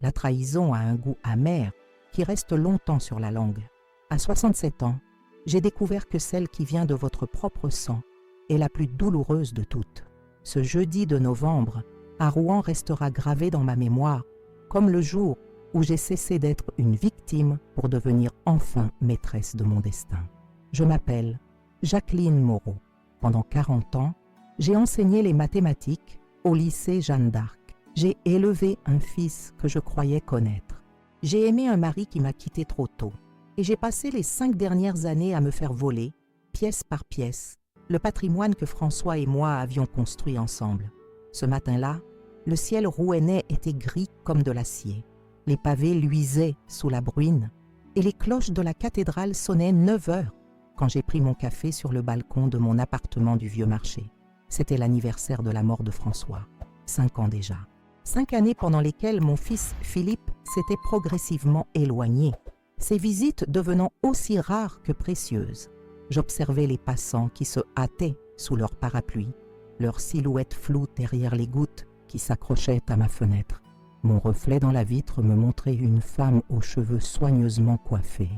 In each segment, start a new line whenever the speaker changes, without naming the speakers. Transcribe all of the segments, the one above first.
La trahison a un goût amer qui reste longtemps sur la langue. À 67 ans, j'ai découvert que celle qui vient de votre propre sang est la plus douloureuse de toutes. Ce jeudi de novembre, à Rouen restera gravé dans ma mémoire comme le jour où j'ai cessé d'être une victime pour devenir enfin maîtresse de mon destin. Je m'appelle Jacqueline Moreau. Pendant 40 ans, j'ai enseigné les mathématiques au lycée Jeanne d'Arc. J'ai élevé un fils que je croyais connaître. J'ai aimé un mari qui m'a quitté trop tôt. Et j'ai passé les 5 dernières années à me faire voler, pièce par pièce, le patrimoine que François et moi avions construit ensemble. Ce matin-là, le ciel rouennais était gris comme de l'acier. Les pavés luisaient sous la bruine et les cloches de la cathédrale sonnaient 9 heures quand j'ai pris mon café sur le balcon de mon appartement du Vieux Marché. C'était l'anniversaire de la mort de François, 5 ans déjà. 5 années pendant lesquelles mon fils Philippe s'était progressivement éloigné, ses visites devenant aussi rares que précieuses. J'observais les passants qui se hâtaient sous leur parapluie, leurs silhouettes floues derrière les gouttes qui s'accrochaient à ma fenêtre. Mon reflet dans la vitre me montrait une femme aux cheveux soigneusement coiffés,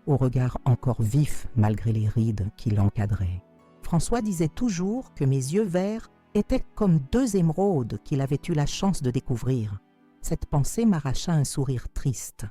au regard encore vif malgré les rides qui l'encadraient. François disait toujours que mes yeux verts étaient comme 2 émeraudes qu'il avait eu la chance de découvrir. Cette pensée m'arracha un sourire triste.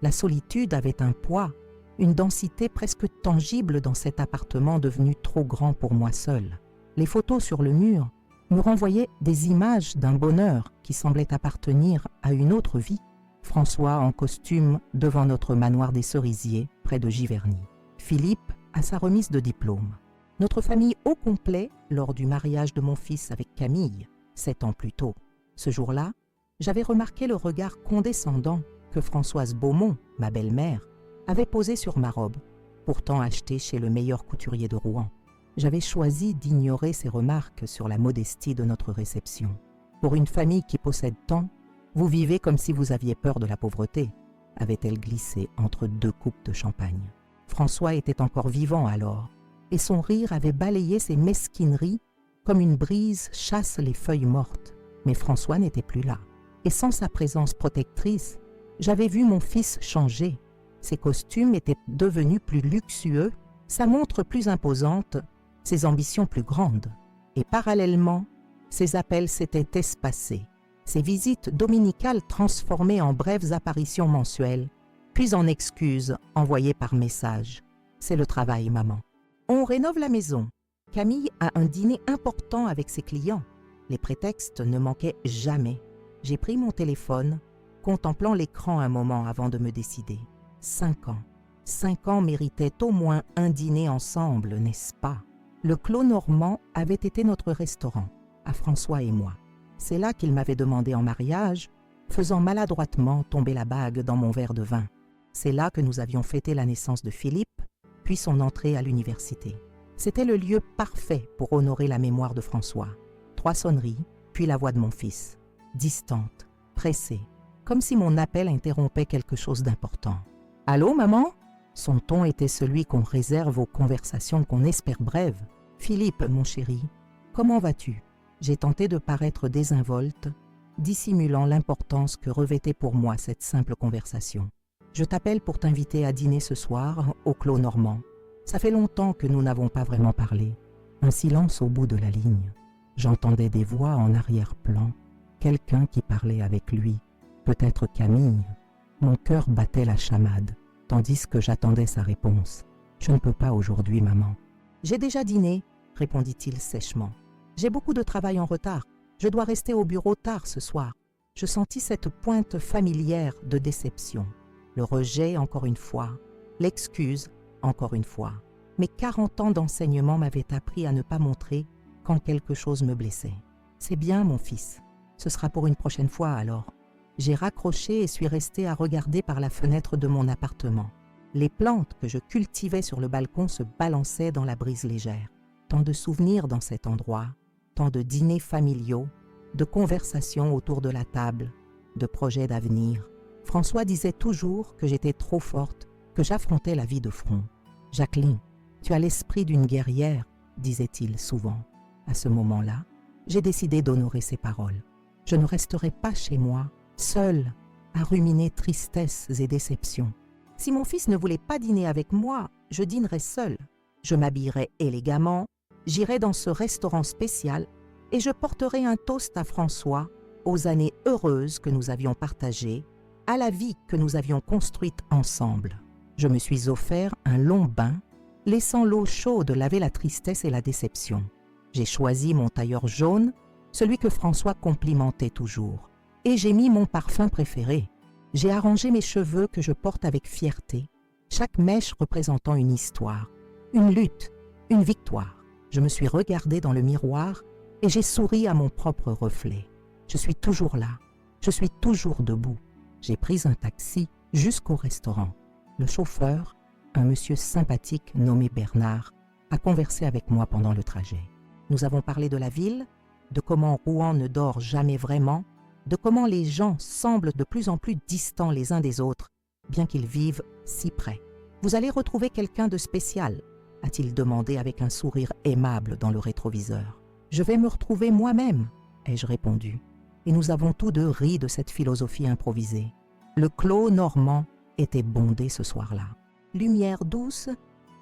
La solitude avait un poids, une densité presque tangible dans cet appartement devenu trop grand pour moi seul. Les photos sur le mur me renvoyaient des images d'un bonheur qui semblait appartenir à une autre vie. François en costume devant notre manoir des Cerisiers, près de Giverny. Philippe à sa remise de diplôme. Notre famille au complet lors du mariage de mon fils avec Camille, 7 ans plus tôt. Ce jour-là, j'avais remarqué le regard condescendant que Françoise Beaumont, ma belle-mère, avait posé sur ma robe, pourtant achetée chez le meilleur couturier de Rouen. J'avais choisi d'ignorer ces remarques sur la modestie de notre réception. Pour une famille qui possède tant, vous vivez comme si vous aviez peur de la pauvreté, avait-elle glissé entre 2 coupes de champagne. François était encore vivant alors, et son rire avait balayé ses mesquineries comme une brise chasse les feuilles mortes. Mais François n'était plus là, et sans sa présence protectrice, j'avais vu mon fils changer. Ses costumes étaient devenus plus luxueux, sa montre plus imposante, ses ambitions plus grandes. Et parallèlement, ses appels s'étaient espacés, ses visites dominicales transformées en brèves apparitions mensuelles, puis en excuses envoyées par message. C'est le travail, maman. On rénove la maison. Camille a un dîner important avec ses clients. Les prétextes ne manquaient jamais. J'ai pris mon téléphone, contemplant l'écran un moment avant de me décider. 5 ans. 5 ans méritaient au moins un dîner ensemble, n'est-ce pas? Le Clos Normand avait été notre restaurant, à François et moi. C'est là qu'il m'avait demandé en mariage, faisant maladroitement tomber la bague dans mon verre de vin. C'est là que nous avions fêté la naissance de Philippe, puis son entrée à l'université. C'était le lieu parfait pour honorer la mémoire de François. 3 sonneries, puis la voix de mon fils, distante, pressée, comme si mon appel interrompait quelque chose d'important. « Allô, maman ?» Son ton était celui qu'on réserve aux conversations qu'on espère brèves. « Philippe, mon chéri, comment vas-tu ?» J'ai tenté de paraître désinvolte, dissimulant l'importance que revêtait pour moi cette simple conversation. « Je t'appelle pour t'inviter à dîner ce soir au Clos Normand. Ça fait longtemps que nous n'avons pas vraiment parlé. » Un silence au bout de la ligne. J'entendais des voix en arrière-plan, quelqu'un qui parlait avec lui, peut-être Camille. Mon cœur battait la chamade, tandis que j'attendais sa réponse. « Je ne peux pas aujourd'hui, maman. »« J'ai déjà dîné, » répondit-il sèchement. « J'ai beaucoup de travail en retard. Je dois rester au bureau tard ce soir. » Je sentis cette pointe familière de déception. Le rejet encore une fois, l'excuse encore une fois. Mes 40 ans d'enseignement m'avaient appris à ne pas montrer quand quelque chose me blessait. « C'est bien, mon fils. Ce sera pour une prochaine fois alors. » J'ai raccroché et suis restée à regarder par la fenêtre de mon appartement. Les plantes que je cultivais sur le balcon se balançaient dans la brise légère. Tant de souvenirs dans cet endroit, tant de dîners familiaux, de conversations autour de la table, de projets d'avenir. François disait toujours que j'étais trop forte, que j'affrontais la vie de front. « Jacqueline, tu as l'esprit d'une guerrière, » disait-il souvent. À ce moment-là, j'ai décidé d'honorer ses paroles. Je ne resterai pas chez moi, seule, à ruminer tristesse et déception. Si mon fils ne voulait pas dîner avec moi, je dînerais seule. Je m'habillerais élégamment, j'irais dans ce restaurant spécial et je porterais un toast à François, aux années heureuses que nous avions partagées, à la vie que nous avions construite ensemble. Je me suis offert un long bain, laissant l'eau chaude laver la tristesse et la déception. J'ai choisi mon tailleur jaune, celui que François complimentait toujours. Et j'ai mis mon parfum préféré. J'ai arrangé mes cheveux que je porte avec fierté, chaque mèche représentant une histoire, une lutte, une victoire. Je me suis regardée dans le miroir et j'ai souri à mon propre reflet. Je suis toujours là, je suis toujours debout. J'ai pris un taxi jusqu'au restaurant. Le chauffeur, un monsieur sympathique nommé Bernard, a conversé avec moi pendant le trajet. Nous avons parlé de la ville, de comment Rouen ne dort jamais vraiment, de comment les gens semblent de plus en plus distants les uns des autres, bien qu'ils vivent si près. « Vous allez retrouver quelqu'un de spécial ?» a-t-il demandé avec un sourire aimable dans le rétroviseur. « Je vais me retrouver moi-même » ai-je répondu. Et nous avons tous deux ri de cette philosophie improvisée. Le clos normand était bondé ce soir-là. Lumière douce,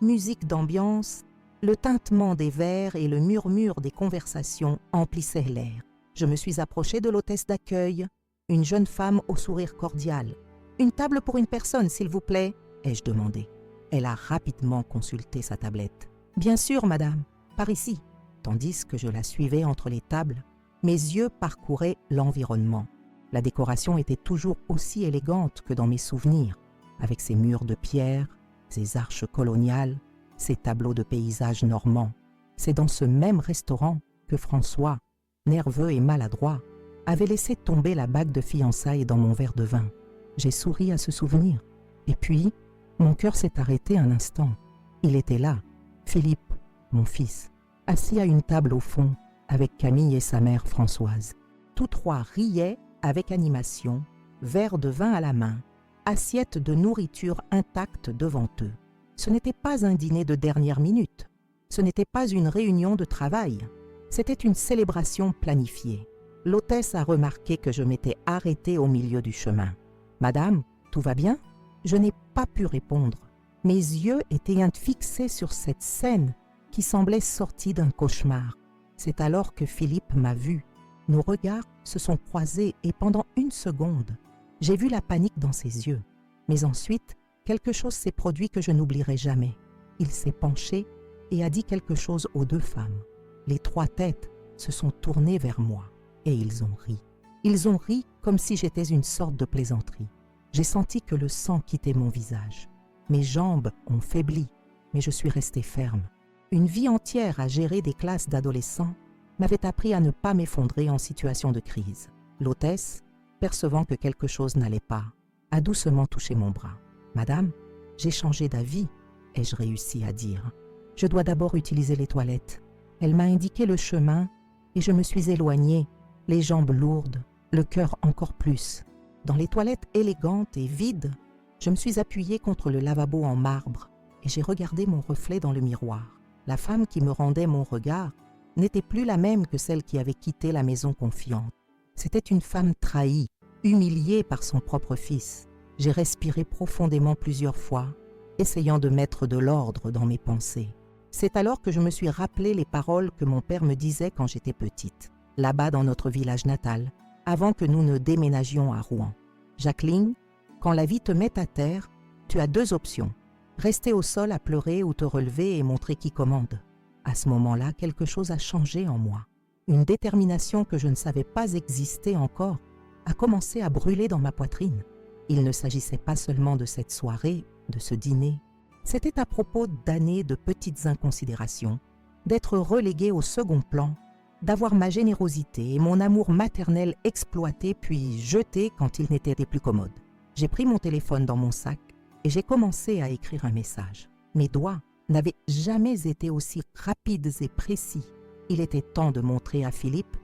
musique d'ambiance, le tintement des verres et le murmure des conversations emplissaient l'air. Je me suis approchée de l'hôtesse d'accueil, une jeune femme au sourire cordial. « Une table pour une personne, s'il vous plaît ?» ai-je demandé. Elle a rapidement consulté sa tablette. « Bien sûr, madame, par ici. » Tandis que je la suivais entre les tables, mes yeux parcouraient l'environnement. La décoration était toujours aussi élégante que dans mes souvenirs, avec ses murs de pierre, ses arches coloniales, ses tableaux de paysages normands. C'est dans ce même restaurant que François, nerveux et maladroit, avait laissé tomber la bague de fiançailles dans mon verre de vin. J'ai souri à ce souvenir. Et puis, mon cœur s'est arrêté un instant. Il était là, Philippe, mon fils, assis à une table au fond, avec Camille et sa mère Françoise. Tous trois riaient avec animation, verre de vin à la main, assiette de nourriture intacte devant eux. Ce n'était pas un dîner de dernière minute, ce n'était pas une réunion de travail, c'était une célébration planifiée. L'hôtesse a remarqué que je m'étais arrêtée au milieu du chemin. « Madame, tout va bien ?» Je n'ai pas pu répondre. Mes yeux étaient fixés sur cette scène qui semblait sortie d'un cauchemar. C'est alors que Philippe m'a vue. Nos regards se sont croisés et pendant une seconde, j'ai vu la panique dans ses yeux. Mais ensuite, quelque chose s'est produit que je n'oublierai jamais. Il s'est penché et a dit quelque chose aux deux femmes. Les trois têtes se sont tournées vers moi et ils ont ri. Ils ont ri comme si j'étais une sorte de plaisanterie. J'ai senti que le sang quittait mon visage. Mes jambes ont faibli, mais je suis restée ferme. Une vie entière à gérer des classes d'adolescents m'avait appris à ne pas m'effondrer en situation de crise. L'hôtesse, percevant que quelque chose n'allait pas, a doucement touché mon bras. « Madame, j'ai changé d'avis, » ai-je réussi à dire. « Je dois d'abord utiliser les toilettes. » Elle m'a indiqué le chemin et je me suis éloignée, les jambes lourdes, le cœur encore plus. Dans les toilettes élégantes et vides, je me suis appuyée contre le lavabo en marbre et j'ai regardé mon reflet dans le miroir. La femme qui me rendait mon regard n'était plus la même que celle qui avait quitté la maison confiante. C'était une femme trahie, humiliée par son propre fils. J'ai respiré profondément plusieurs fois, essayant de mettre de l'ordre dans mes pensées. C'est alors que je me suis rappelé les paroles que mon père me disait quand j'étais petite, là-bas dans notre village natal, avant que nous ne déménagions à Rouen. « Jacqueline, quand la vie te met à terre, tu as deux options. Rester au sol à pleurer ou te relever et montrer qui commande. » À ce moment-là, quelque chose a changé en moi. Une détermination que je ne savais pas exister encore a commencé à brûler dans ma poitrine. Il ne s'agissait pas seulement de cette soirée, de ce dîner. C'était à propos d'années de petites inconsidérations, d'être relégué au second plan, d'avoir ma générosité et mon amour maternel exploités puis jetés quand ils n'étaient plus commodes. J'ai pris mon téléphone dans mon sac et j'ai commencé à écrire un message. Mes doigts n'avaient jamais été aussi rapides et précis. Il était temps de montrer à Philippe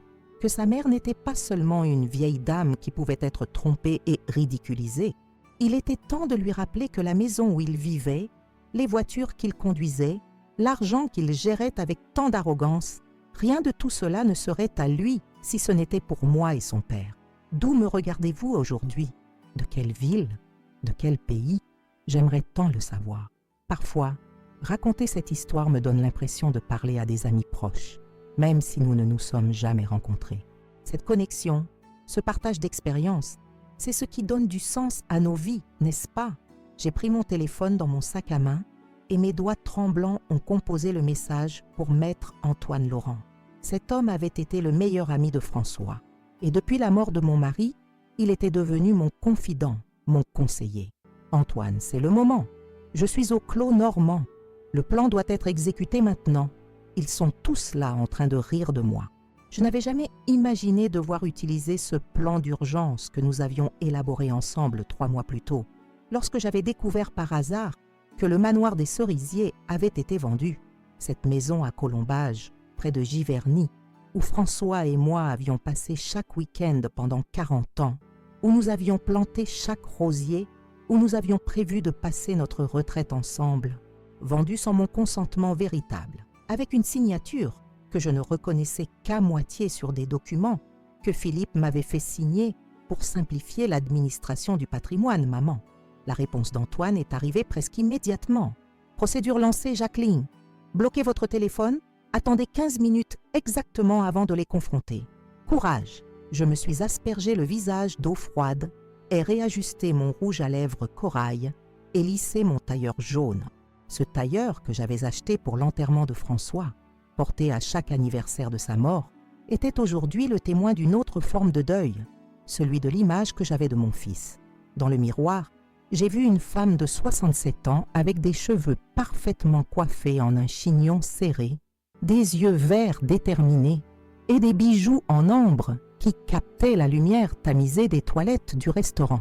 que sa mère n'était pas seulement une vieille dame qui pouvait être trompée et ridiculisée. Il était temps de lui rappeler que la maison où il vivait, les voitures qu'il conduisait, l'argent qu'il gérait avec tant d'arrogance, rien de tout cela ne serait à lui si ce n'était pour moi et son père. D'où me regardez-vous aujourd'hui? De quelle ville? De quel pays? J'aimerais tant le savoir. Parfois, raconter cette histoire me donne l'impression de parler à des amis proches, même si nous ne nous sommes jamais rencontrés. Cette connexion, ce partage d'expériences, c'est ce qui donne du sens à nos vies, n'est-ce pas? J'ai pris mon téléphone dans mon sac à main et mes doigts tremblants ont composé le message pour Maître Antoine Laurent. Cet homme avait été le meilleur ami de François. Et depuis la mort de mon mari, il était devenu mon confident, mon conseiller. Antoine, c'est le moment. Je suis au clos normand. Le plan doit être exécuté maintenant. Ils sont tous là en train de rire de moi. Je n'avais jamais imaginé devoir utiliser ce plan d'urgence que nous avions élaboré ensemble 3 mois plus tôt, lorsque j'avais découvert par hasard que le manoir des Cerisiers avait été vendu. Cette maison à Colombage, près de Giverny, où François et moi avions passé chaque week-end pendant 40 ans, où nous avions planté chaque rosier, où nous avions prévu de passer notre retraite ensemble, vendue sans mon consentement véritable, avec une signature que je ne reconnaissais qu'à moitié sur des documents que Philippe m'avait fait signer pour simplifier l'administration du patrimoine, maman. La réponse d'Antoine est arrivée presque immédiatement. Procédure lancée, Jacqueline. Bloquez votre téléphone, attendez 15 minutes exactement avant de les confronter. Courage. Je me suis aspergé le visage d'eau froide et réajusté mon rouge à lèvres corail et lissé mon tailleur jaune. Ce tailleur que j'avais acheté pour l'enterrement de François, porté à chaque anniversaire de sa mort, était aujourd'hui le témoin d'une autre forme de deuil, celui de l'image que j'avais de mon fils. Dans le miroir, j'ai vu une femme de 67 ans avec des cheveux parfaitement coiffés en un chignon serré, des yeux verts déterminés et des bijoux en ambre qui captaient la lumière tamisée des toilettes du restaurant.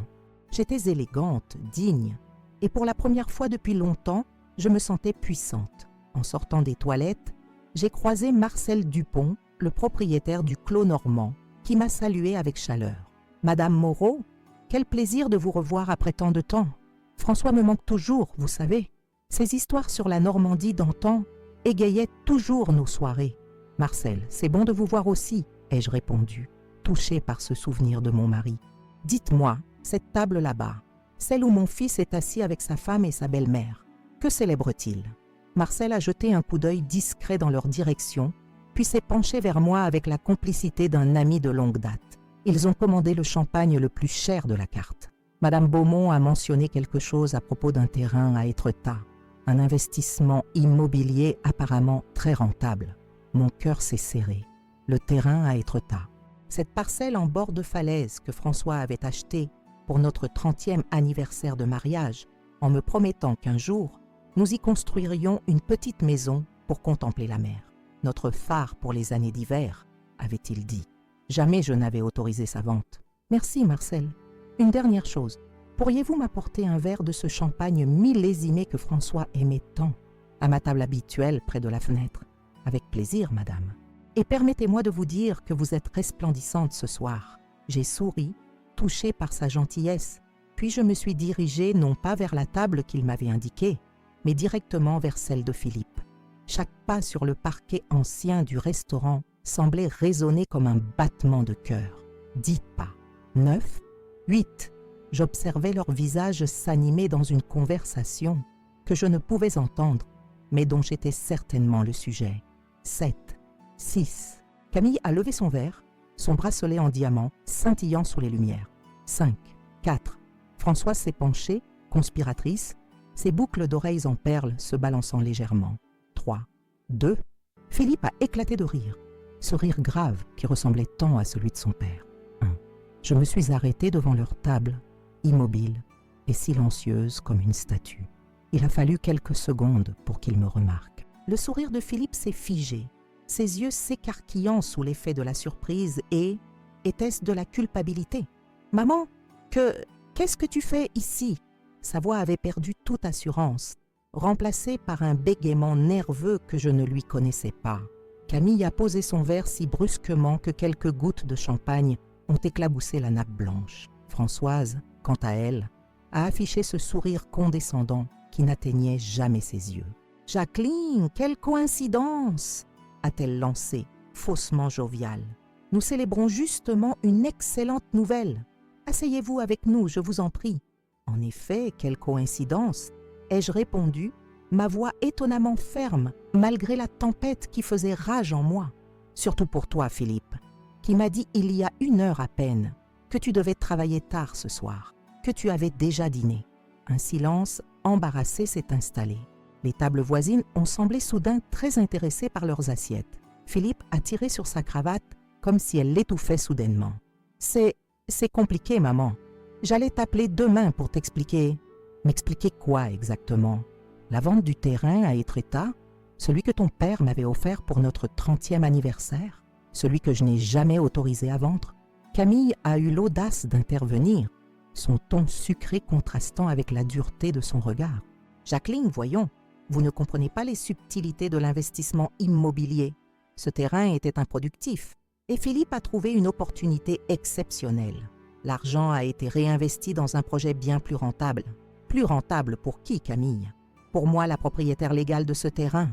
J'étais élégante, digne, et pour la première fois depuis longtemps, je me sentais puissante. En sortant des toilettes, j'ai croisé Marcel Dupont, le propriétaire du Clos Normand, qui m'a salué avec chaleur. « Madame Moreau, quel plaisir de vous revoir après tant de temps. François me manque toujours, vous savez. Ces histoires sur la Normandie d'antan égayaient toujours nos soirées. Marcel, c'est bon de vous voir aussi, ai-je répondu, touchée par ce souvenir de mon mari. Dites-moi, cette table là-bas, celle où mon fils est assis avec sa femme et sa belle-mère, que célèbre-t-il? Marcel a jeté un coup d'œil discret dans leur direction, puis s'est penché vers moi avec la complicité d'un ami de longue date. Ils ont commandé le champagne le plus cher de la carte. Madame Beaumont a mentionné quelque chose à propos d'un terrain à Étretat, un investissement immobilier apparemment très rentable. Mon cœur s'est serré. Le terrain à Étretat. Cette parcelle en bord de falaise que François avait achetée pour notre 30e anniversaire de mariage, en me promettant qu'un jour, nous y construirions une petite maison pour contempler la mer. Notre phare pour les années d'hiver, avait-il dit. Jamais je n'avais autorisé sa vente. Merci, Marcel. Une dernière chose. Pourriez-vous m'apporter un verre de ce champagne millésimé que François aimait tant, à ma table habituelle près de la fenêtre? Avec plaisir, madame. Et permettez-moi de vous dire que vous êtes resplendissante ce soir. J'ai souri, touchée par sa gentillesse, puis je me suis dirigée non pas vers la table qu'il m'avait indiquée, mais directement vers celle de Philippe. Chaque pas sur le parquet ancien du restaurant semblait résonner comme un battement de cœur. 10 pas, 9, 8. J'observais leurs visages s'animer dans une conversation que je ne pouvais entendre, mais dont j'étais certainement le sujet. 7, 6. Camille a levé son verre, son bracelet en diamant scintillant sous les lumières. 5, 4. Françoise s'est penchée, conspiratrice, ses boucles d'oreilles en perles se balançant légèrement. 3, 2. Philippe a éclaté de rire, ce rire grave qui ressemblait tant à celui de son père. 1. Je me suis arrêtée devant leur table, immobile et silencieuse comme une statue. Il a fallu quelques secondes pour qu'il me remarque. Le sourire de Philippe s'est figé, ses yeux s'écarquillant sous l'effet de la surprise et... était-ce de la culpabilité? « Maman, qu'est-ce que tu fais ici ?» Sa voix avait perdu toute assurance, remplacée par un bégaiement nerveux que je ne lui connaissais pas. Camille a posé son verre si brusquement que quelques gouttes de champagne ont éclaboussé la nappe blanche. Françoise, quant à elle, a affiché ce sourire condescendant qui n'atteignait jamais ses yeux. « Jacqueline, quelle coïncidence !» a-t-elle lancé, faussement joviale. « Nous célébrons justement une excellente nouvelle. Asseyez-vous avec nous, je vous en prie. » En effet, quelle coïncidence, ai-je répondu, ma voix étonnamment ferme, malgré la tempête qui faisait rage en moi. Surtout pour toi, Philippe, qui m'a dit il y a 1 heure à peine que tu devais travailler tard ce soir, que tu avais déjà dîné. Un silence embarrassé s'est installé. Les tables voisines ont semblé soudain très intéressées par leurs assiettes. Philippe a tiré sur sa cravate comme si elle l'étouffait soudainement. « C'est compliqué, maman. J'allais t'appeler demain pour t'expliquer. » « M'expliquer quoi exactement? La vente du terrain à Étretat, celui que ton père m'avait offert pour notre 30e anniversaire, celui que je n'ai jamais autorisé à vendre. » Camille a eu l'audace d'intervenir, son ton sucré contrastant avec la dureté de son regard. « Jacqueline, voyons, vous ne comprenez pas les subtilités de l'investissement immobilier. Ce terrain était improductif et Philippe a trouvé une opportunité exceptionnelle. L'argent a été réinvesti dans un projet bien plus rentable. Plus rentable pour qui, Camille? Pour moi, la propriétaire légale de ce terrain?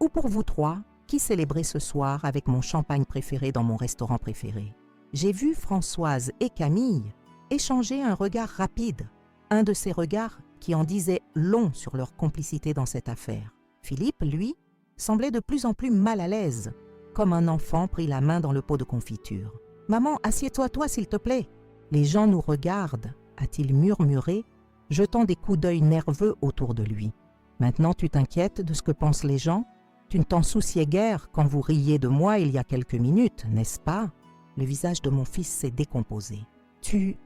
Ou pour vous trois, qui célébrez ce soir avec mon champagne préféré dans mon restaurant préféré? » J'ai vu Françoise et Camille échanger un regard rapide, un de ces regards qui en disait long sur leur complicité dans cette affaire. Philippe, lui, semblait de plus en plus mal à l'aise, comme un enfant pris la main dans le pot de confiture. « Maman, assieds-toi, toi, s'il te plaît. Les gens nous regardent, » a-t-il murmuré, jetant des coups d'œil nerveux autour de lui. « Maintenant, tu t'inquiètes de ce que pensent les gens? Tu ne t'en souciais guère quand vous riiez de moi il y a quelques minutes, n'est-ce pas ?» Le visage de mon fils s'est décomposé. « Tu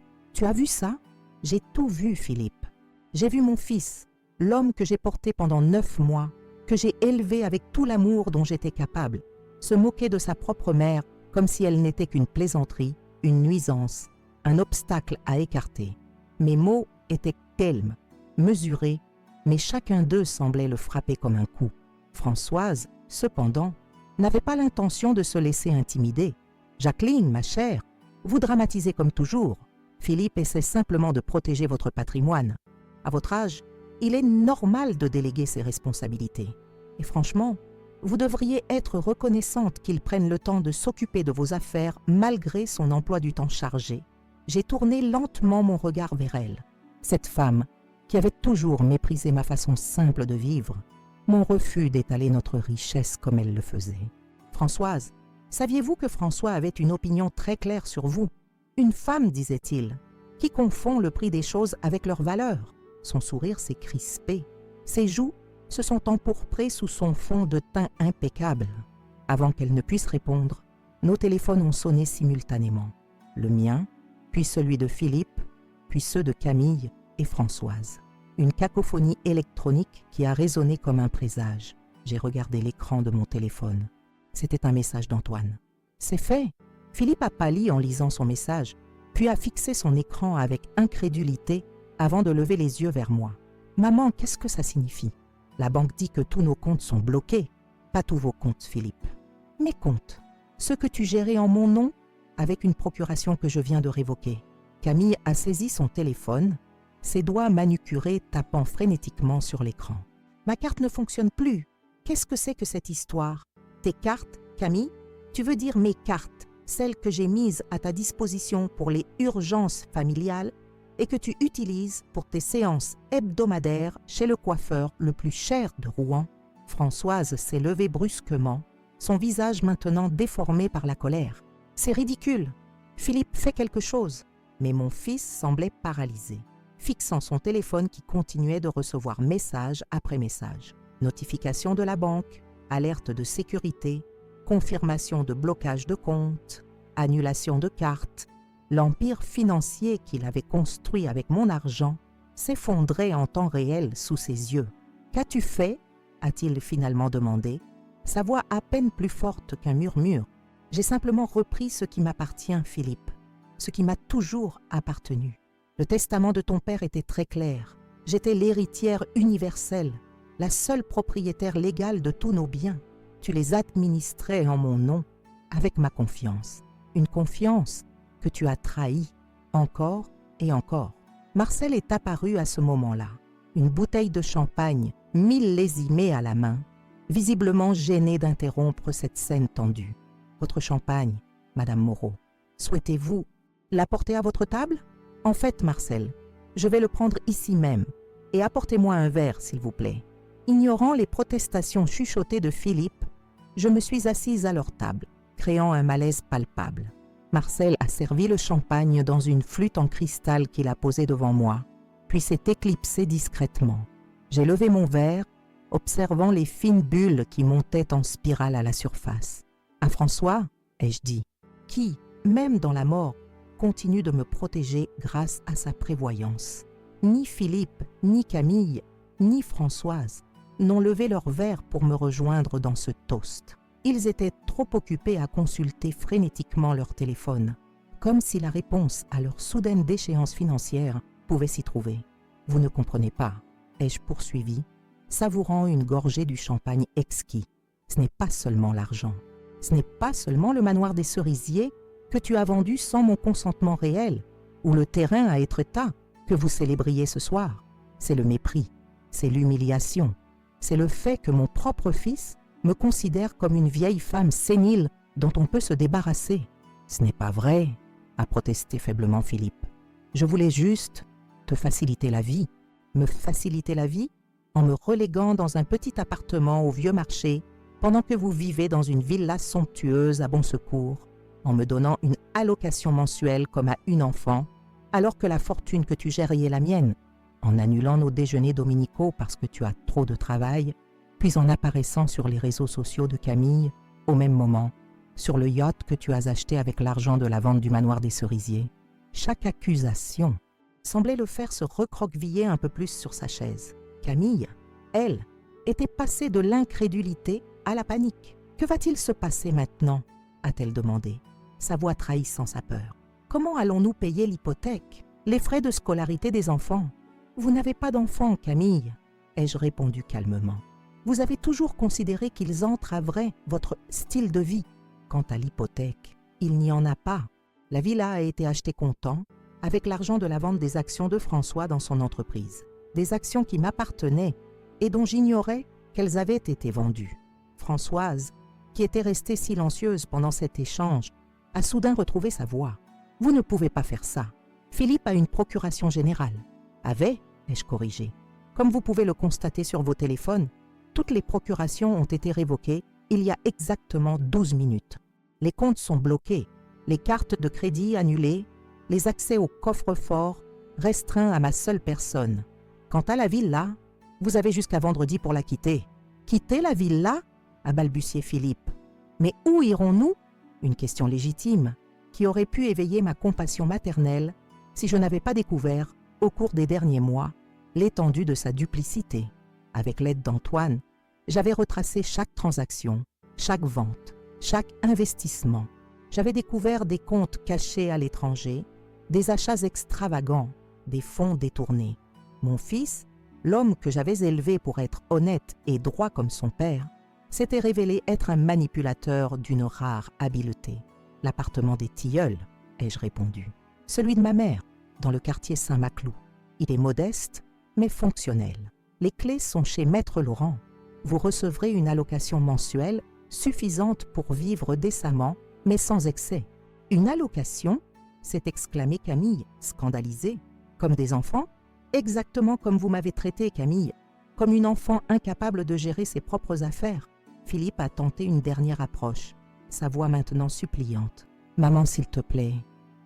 as vu ça? J'ai tout vu, Philippe. J'ai vu mon fils, l'homme que j'ai porté pendant 9 mois, que j'ai élevé avec tout l'amour dont j'étais capable, se moquer de sa propre mère comme si elle n'était qu'une plaisanterie, une nuisance, un obstacle à écarter. Mes mots étaient calmes, mesurés, mais chacun d'eux semblait le frapper comme un coup. Françoise, cependant, n'avait pas l'intention de se laisser intimider. « Jacqueline, ma chère, vous dramatisez comme toujours. Philippe essaie simplement de protéger votre patrimoine. À votre âge, il est normal de déléguer ses responsabilités. Et franchement, vous devriez être reconnaissante qu'il prenne le temps de s'occuper de vos affaires malgré son emploi du temps chargé. » J'ai tourné lentement mon regard vers elle. Cette femme, qui avait toujours méprisé ma façon simple de vivre, mon refus d'étaler notre richesse comme elle le faisait. « Françoise, saviez-vous que François avait une opinion très claire sur vous? Une femme, disait-il, qui confond le prix des choses avec leur valeur. » Son sourire s'est crispé. Ses joues se sont empourprées sous son fond de teint impeccable. Avant qu'elle ne puisse répondre, nos téléphones ont sonné simultanément. Le mien, puis celui de Philippe, puis ceux de Camille et Françoise. Une cacophonie électronique qui a résonné comme un présage. J'ai regardé l'écran de mon téléphone. C'était un message d'Antoine. « C'est fait !» Philippe a pâli en lisant son message, puis a fixé son écran avec incrédulité avant de lever les yeux vers moi. « Maman, qu'est-ce que ça signifie? La banque dit que tous nos comptes sont bloqués. » « Pas tous vos comptes, Philippe. Mes comptes, ceux que tu gérais en mon nom, avec une procuration que je viens de révoquer. » Camille a saisi son téléphone, ses doigts manucurés tapant frénétiquement sur l'écran. « Ma carte ne fonctionne plus. Qu'est-ce que c'est que cette histoire? Tes cartes, Camille? Tu veux dire mes cartes, celles que j'ai mises à ta disposition pour les urgences familiales et que tu utilises pour tes séances hebdomadaires chez le coiffeur le plus cher de Rouen. » Françoise s'est levée brusquement, son visage maintenant déformé par la colère. « C'est ridicule. Philippe fait quelque chose. » Mais mon fils semblait paralysé, fixant son téléphone qui continuait de recevoir message après message. Notification de la banque, alerte de sécurité, confirmation de blocage de compte, annulation de carte. L'empire financier qu'il avait construit avec mon argent s'effondrait en temps réel sous ses yeux. « Qu'as-tu fait ?» a-t-il finalement demandé, sa voix à peine plus forte qu'un murmure. « J'ai simplement repris ce qui m'appartient, Philippe, ce qui m'a toujours appartenu. Le testament de ton père était très clair. J'étais l'héritière universelle, la seule propriétaire légale de tous nos biens. Tu les administrais en mon nom, avec ma confiance. Une confiance que tu as trahie, encore et encore. » Marcel est apparu à ce moment-là, une bouteille de champagne millésimée à la main, visiblement gêné d'interrompre cette scène tendue. « Votre champagne, Madame Moreau, souhaitez-vous l'apporter à votre table ?» En fait, Marcel, je vais le prendre ici même, et apportez-moi un verre, s'il vous plaît. » Ignorant les protestations chuchotées de Philippe, je me suis assise à leur table, créant un malaise palpable. Marcel a servi le champagne dans une flûte en cristal qu'il a posée devant moi, puis s'est éclipsé discrètement. J'ai levé mon verre, observant les fines bulles qui montaient en spirale à la surface. « À François, ai-je dit, qui, même dans la mort, continue de me protéger grâce à sa prévoyance. Ni Philippe, ni Camille, ni Françoise n'ont levé leur verre pour me rejoindre dans ce toast. Ils étaient trop occupés à consulter frénétiquement leur téléphone, comme si la réponse à leur soudaine déchéance financière pouvait s'y trouver. « Vous ne comprenez pas, » ai-je poursuivi, savourant une gorgée du champagne exquis. « Ce n'est pas seulement l'argent. Ce n'est pas seulement le manoir des Cerisiers que tu as vendu sans mon consentement réel, ou le terrain à Étretat que vous célébriez ce soir. C'est le mépris, c'est l'humiliation, c'est le fait que mon propre fils me considère comme une vieille femme sénile dont on peut se débarrasser. »« Ce n'est pas vrai, » a protesté faiblement Philippe. « Je voulais juste te faciliter la vie. Me faciliter la vie en me reléguant dans un petit appartement au Vieux Marché pendant que vous vivez dans une villa somptueuse à Bon Secours, en me donnant une allocation mensuelle comme à une enfant, alors que la fortune que tu gères y est la mienne, en annulant nos déjeuners dominicaux parce que tu as trop de travail, puis en apparaissant sur les réseaux sociaux de Camille, au même moment, sur le yacht que tu as acheté avec l'argent de la vente du manoir des Cerisiers. » Chaque accusation semblait le faire se recroqueviller un peu plus sur sa chaise. Camille, elle, était passée de l'incrédulité à la panique. « Que va-t-il se passer maintenant ?» a-t-elle demandé, sa voix trahissant sa peur. « Comment allons-nous payer l'hypothèque, les frais de scolarité des enfants ?»« Vous n'avez pas d'enfants, Camille, » ai-je répondu calmement. « Vous avez toujours considéré qu'ils entraveraient votre style de vie. Quant à l'hypothèque, il n'y en a pas. La villa a été achetée comptant, avec l'argent de la vente des actions de François dans son entreprise. Des actions qui m'appartenaient et dont j'ignorais qu'elles avaient été vendues. Françoise, qui était restée silencieuse pendant cet échange, a soudain retrouvé sa voix. « Vous ne pouvez pas faire ça. Philippe a une procuration générale. »« Avait » ai-je corrigé. « Comme vous pouvez le constater sur vos téléphones, toutes les procurations ont été révoquées il y a exactement 12 minutes. Les comptes sont bloqués, les cartes de crédit annulées, les accès au coffre-fort restreints à ma seule personne. Quant à la villa, vous avez jusqu'à vendredi pour la quitter. »« Quitter la villa ?» a balbutié Philippe. « Mais où irons-nous ?» Une question légitime qui aurait pu éveiller ma compassion maternelle si je n'avais pas découvert, au cours des derniers mois, l'étendue de sa duplicité. Avec l'aide d'Antoine, j'avais retracé chaque transaction, chaque vente, chaque investissement. J'avais découvert des comptes cachés à l'étranger, des achats extravagants, des fonds détournés. Mon fils, l'homme que j'avais élevé pour être honnête et droit comme son père, s'était révélé être un manipulateur d'une rare habileté. « L'appartement des Tilleuls, » ai-je répondu. « Celui de ma mère, dans le quartier Saint-Maclou. Il est modeste, mais fonctionnel. Les clés sont chez Maître Laurent. Vous recevrez une allocation mensuelle suffisante pour vivre décemment, mais sans excès. »« Une allocation ?» s'est exclamée Camille, scandalisée. « Comme des enfants ? Exactement comme vous m'avez traité, Camille, comme une enfant incapable de gérer ses propres affaires. » Philippe a tenté une dernière approche, sa voix maintenant suppliante. « Maman, s'il te plaît,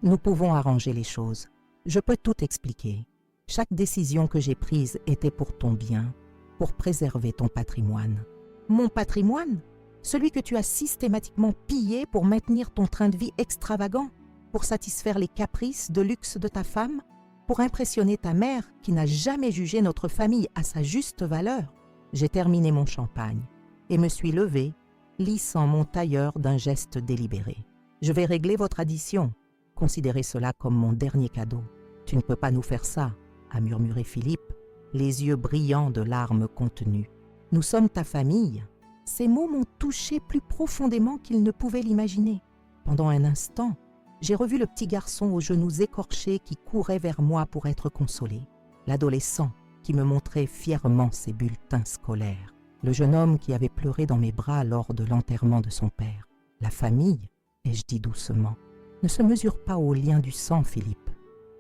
nous pouvons arranger les choses. Je peux tout expliquer. Chaque décision que j'ai prise était pour ton bien, pour préserver ton patrimoine. »« Mon patrimoine ? Celui que tu as systématiquement pillé pour maintenir ton train de vie extravagant, pour satisfaire les caprices de luxe de ta femme, pour impressionner ta mère qui n'a jamais jugé notre famille à sa juste valeur. » J'ai terminé mon champagne et me suis levée, lissant mon tailleur d'un geste délibéré. « Je vais régler votre addition. Considérez cela comme mon dernier cadeau. »« Tu ne peux pas nous faire ça, » a murmuré Philippe, les yeux brillants de larmes contenues. « Nous sommes ta famille. » Ces mots m'ont touché plus profondément qu'ils ne pouvaient l'imaginer. Pendant un instant, j'ai revu le petit garçon aux genoux écorchés qui courait vers moi pour être consolé. L'adolescent qui me montrait fièrement ses bulletins scolaires. Le jeune homme qui avait pleuré dans mes bras lors de l'enterrement de son père. La famille, ai-je dit doucement, ne se mesure pas au lien du sang, Philippe.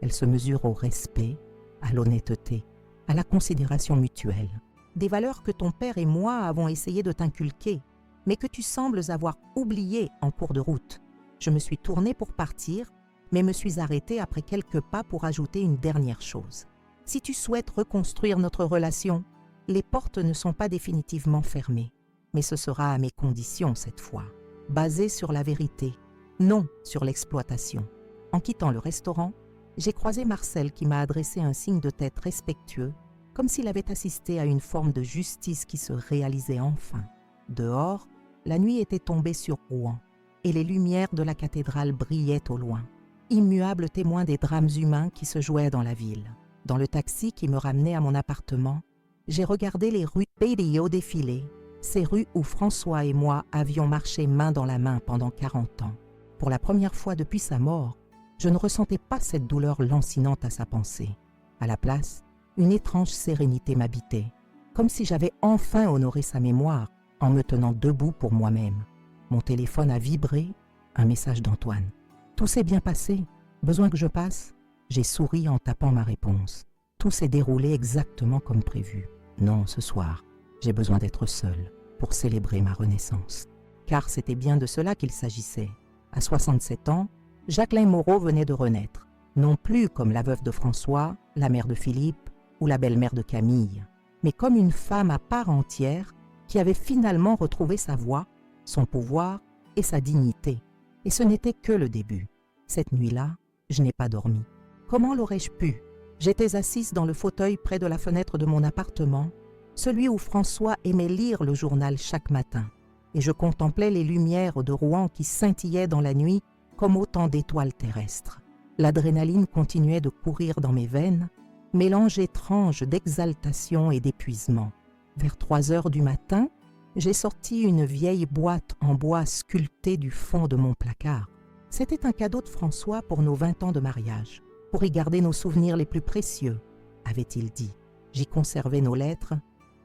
Elle se mesure au respect, à l'honnêteté, à la considération mutuelle. Des valeurs que ton père et moi avons essayé de t'inculquer, mais que tu sembles avoir oubliées en cours de route. Je me suis tournée pour partir, mais me suis arrêtée après quelques pas pour ajouter une dernière chose. Si tu souhaites reconstruire notre relation, les portes ne sont pas définitivement fermées, mais ce sera à mes conditions cette fois, basées sur la vérité, non sur l'exploitation. En quittant le restaurant, j'ai croisé Marcel qui m'a adressé un signe de tête respectueux, comme s'il avait assisté à une forme de justice qui se réalisait enfin. Dehors, la nuit était tombée sur Rouen, et les lumières de la cathédrale brillaient au loin, immuables témoins des drames humains qui se jouaient dans la ville. Dans le taxi qui me ramenait à mon appartement, j'ai regardé les rues Pédio défiler, ces rues où François et moi avions marché main dans la main pendant 40 ans. Pour la première fois depuis sa mort, je ne ressentais pas cette douleur lancinante à sa pensée. À la place, une étrange sérénité m'habitait, comme si j'avais enfin honoré sa mémoire en me tenant debout pour moi-même. Mon téléphone a vibré, un message d'Antoine. « Tout s'est bien passé, besoin que je passe ?» J'ai souri en tapant ma réponse. Tout s'est déroulé exactement comme prévu. Non, ce soir, j'ai besoin d'être seule pour célébrer ma renaissance. Car c'était bien de cela qu'il s'agissait. À 67 ans, Jacqueline Moreau venait de renaître. Non plus comme la veuve de François, la mère de Philippe ou la belle-mère de Camille, mais comme une femme à part entière qui avait finalement retrouvé sa voix, son pouvoir et sa dignité. Et ce n'était que le début. Cette nuit-là, je n'ai pas dormi. Comment l'aurais-je pu? J'étais assise dans le fauteuil près de la fenêtre de mon appartement, celui où François aimait lire le journal chaque matin, et je contemplais les lumières de Rouen qui scintillaient dans la nuit comme autant d'étoiles terrestres. L'adrénaline continuait de courir dans mes veines, mélange étrange d'exaltation et d'épuisement. Vers 3 heures du matin, j'ai sorti une vieille boîte en bois sculptée du fond de mon placard. C'était un cadeau de François pour nos 20 ans de mariage, pour y garder nos souvenirs les plus précieux, avait-il dit. J'y conservais nos lettres,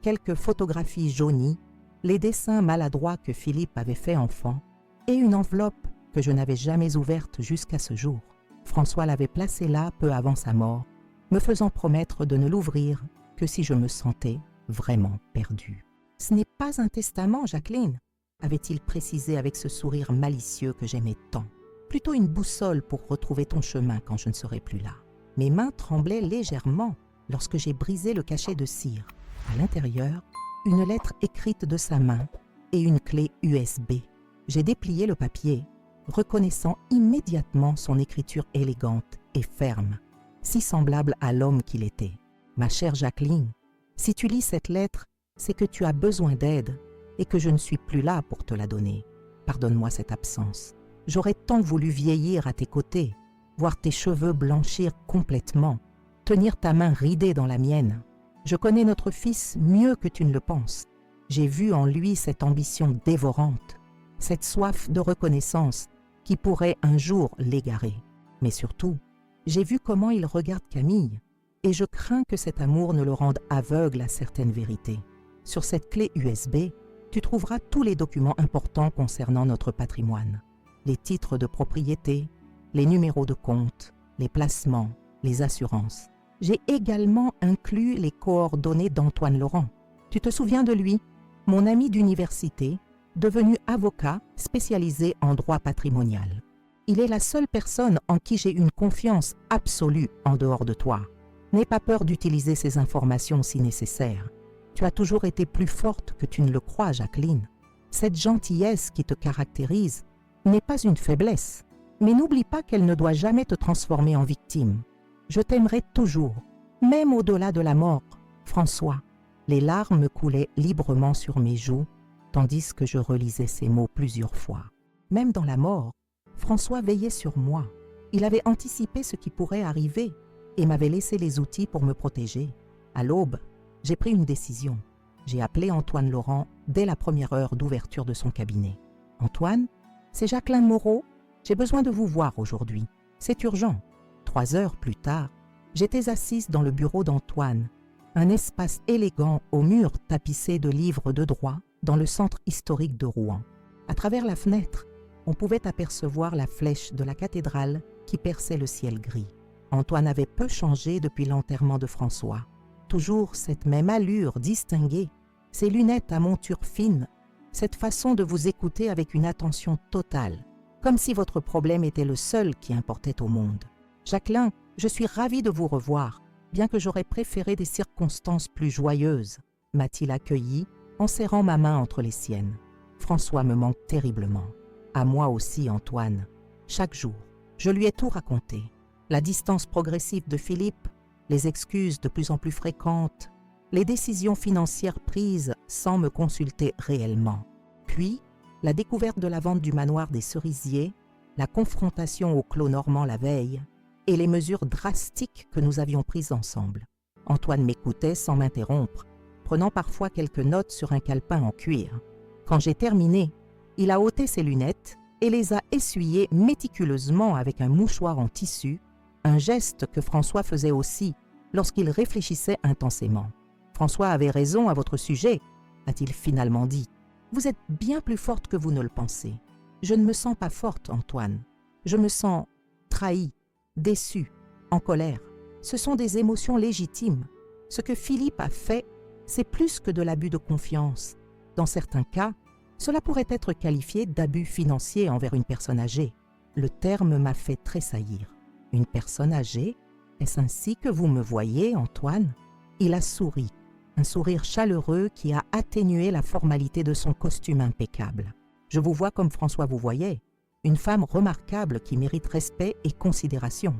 quelques photographies jaunies, les dessins maladroits que Philippe avait faits enfant, et une enveloppe que je n'avais jamais ouverte jusqu'à ce jour. François l'avait placée là peu avant sa mort, me faisant promettre de ne l'ouvrir que si je me sentais vraiment perdue. « Ce n'est pas un testament, Jacqueline », avait-il précisé avec ce sourire malicieux que j'aimais tant. « Plutôt une boussole pour retrouver ton chemin quand je ne serai plus là. » Mes mains tremblaient légèrement lorsque j'ai brisé le cachet de cire. À l'intérieur, une lettre écrite de sa main et une clé USB. J'ai déplié le papier, reconnaissant immédiatement son écriture élégante et ferme, si semblable à l'homme qu'il était. « Ma chère Jacqueline, si tu lis cette lettre, c'est que tu as besoin d'aide et que je ne suis plus là pour te la donner. Pardonne-moi cette absence. J'aurais tant voulu vieillir à tes côtés, voir tes cheveux blanchir complètement, tenir ta main ridée dans la mienne. Je connais notre fils mieux que tu ne le penses. J'ai vu en lui cette ambition dévorante, cette soif de reconnaissance qui pourrait un jour l'égarer. Mais surtout, j'ai vu comment il regarde Camille, et je crains que cet amour ne le rende aveugle à certaines vérités. Sur cette clé USB, tu trouveras tous les documents importants concernant notre patrimoine. Les titres de propriété, les numéros de compte, les placements, les assurances. J'ai également inclus les coordonnées d'Antoine Laurent. Tu te souviens de lui, mon ami d'université, devenu avocat spécialisé en droit patrimonial. Il est la seule personne en qui j'ai une confiance absolue en dehors de toi. N'aie pas peur d'utiliser ces informations si nécessaire. Tu as toujours été plus forte que tu ne le crois, Jacqueline. Cette gentillesse qui te caractérise n'est pas une faiblesse, mais n'oublie pas qu'elle ne doit jamais te transformer en victime. Je t'aimerai toujours, même au-delà de la mort, François. Les larmes coulaient librement sur mes joues, tandis que je relisais ces mots plusieurs fois. Même dans la mort, François veillait sur moi. Il avait anticipé ce qui pourrait arriver et m'avait laissé les outils pour me protéger. À l'aube, j'ai pris une décision. J'ai appelé Antoine Laurent dès la première heure d'ouverture de son cabinet. « Antoine, c'est Jacqueline Moreau. J'ai besoin de vous voir aujourd'hui. C'est urgent. » 3 heures plus tard, j'étais assise dans le bureau d'Antoine, un espace élégant aux murs tapissés de livres de droit dans le centre historique de Rouen. À travers la fenêtre, on pouvait apercevoir la flèche de la cathédrale qui perçait le ciel gris. Antoine avait peu changé depuis l'enterrement de François. Toujours cette même allure distinguée, ces lunettes à monture fine, cette façon de vous écouter avec une attention totale, comme si votre problème était le seul qui importait au monde. Jacqueline, je suis ravie de vous revoir, bien que j'aurais préféré des circonstances plus joyeuses, m'a-t-il accueilli en serrant ma main entre les siennes. François me manque terriblement. À moi aussi, Antoine. Chaque jour, je lui ai tout raconté. La distance progressive de Philippe, les excuses de plus en plus fréquentes, les décisions financières prises sans me consulter réellement. Puis, la découverte de la vente du manoir des Cerisiers, la confrontation au clos normand la veille et les mesures drastiques que nous avions prises ensemble. Antoine m'écoutait sans m'interrompre, prenant parfois quelques notes sur un calepin en cuir. Quand j'ai terminé, il a ôté ses lunettes et les a essuyées méticuleusement avec un mouchoir en tissu, un geste que François faisait aussi lorsqu'il réfléchissait intensément. « François avait raison à votre sujet », a-t-il finalement dit. « Vous êtes bien plus forte que vous ne le pensez. Je ne me sens pas forte, Antoine. Je me sens trahie, déçue, en colère. Ce sont des émotions légitimes. Ce que Philippe a fait, c'est plus que de l'abus de confiance. Dans certains cas, cela pourrait être qualifié d'abus financier envers une personne âgée. Le terme m'a fait tressaillir. Une personne âgée? Est-ce ainsi que vous me voyez, Antoine ?» Il a souri, un sourire chaleureux qui a atténué la formalité de son costume impeccable. « Je vous vois comme François vous voyait, une femme remarquable qui mérite respect et considération.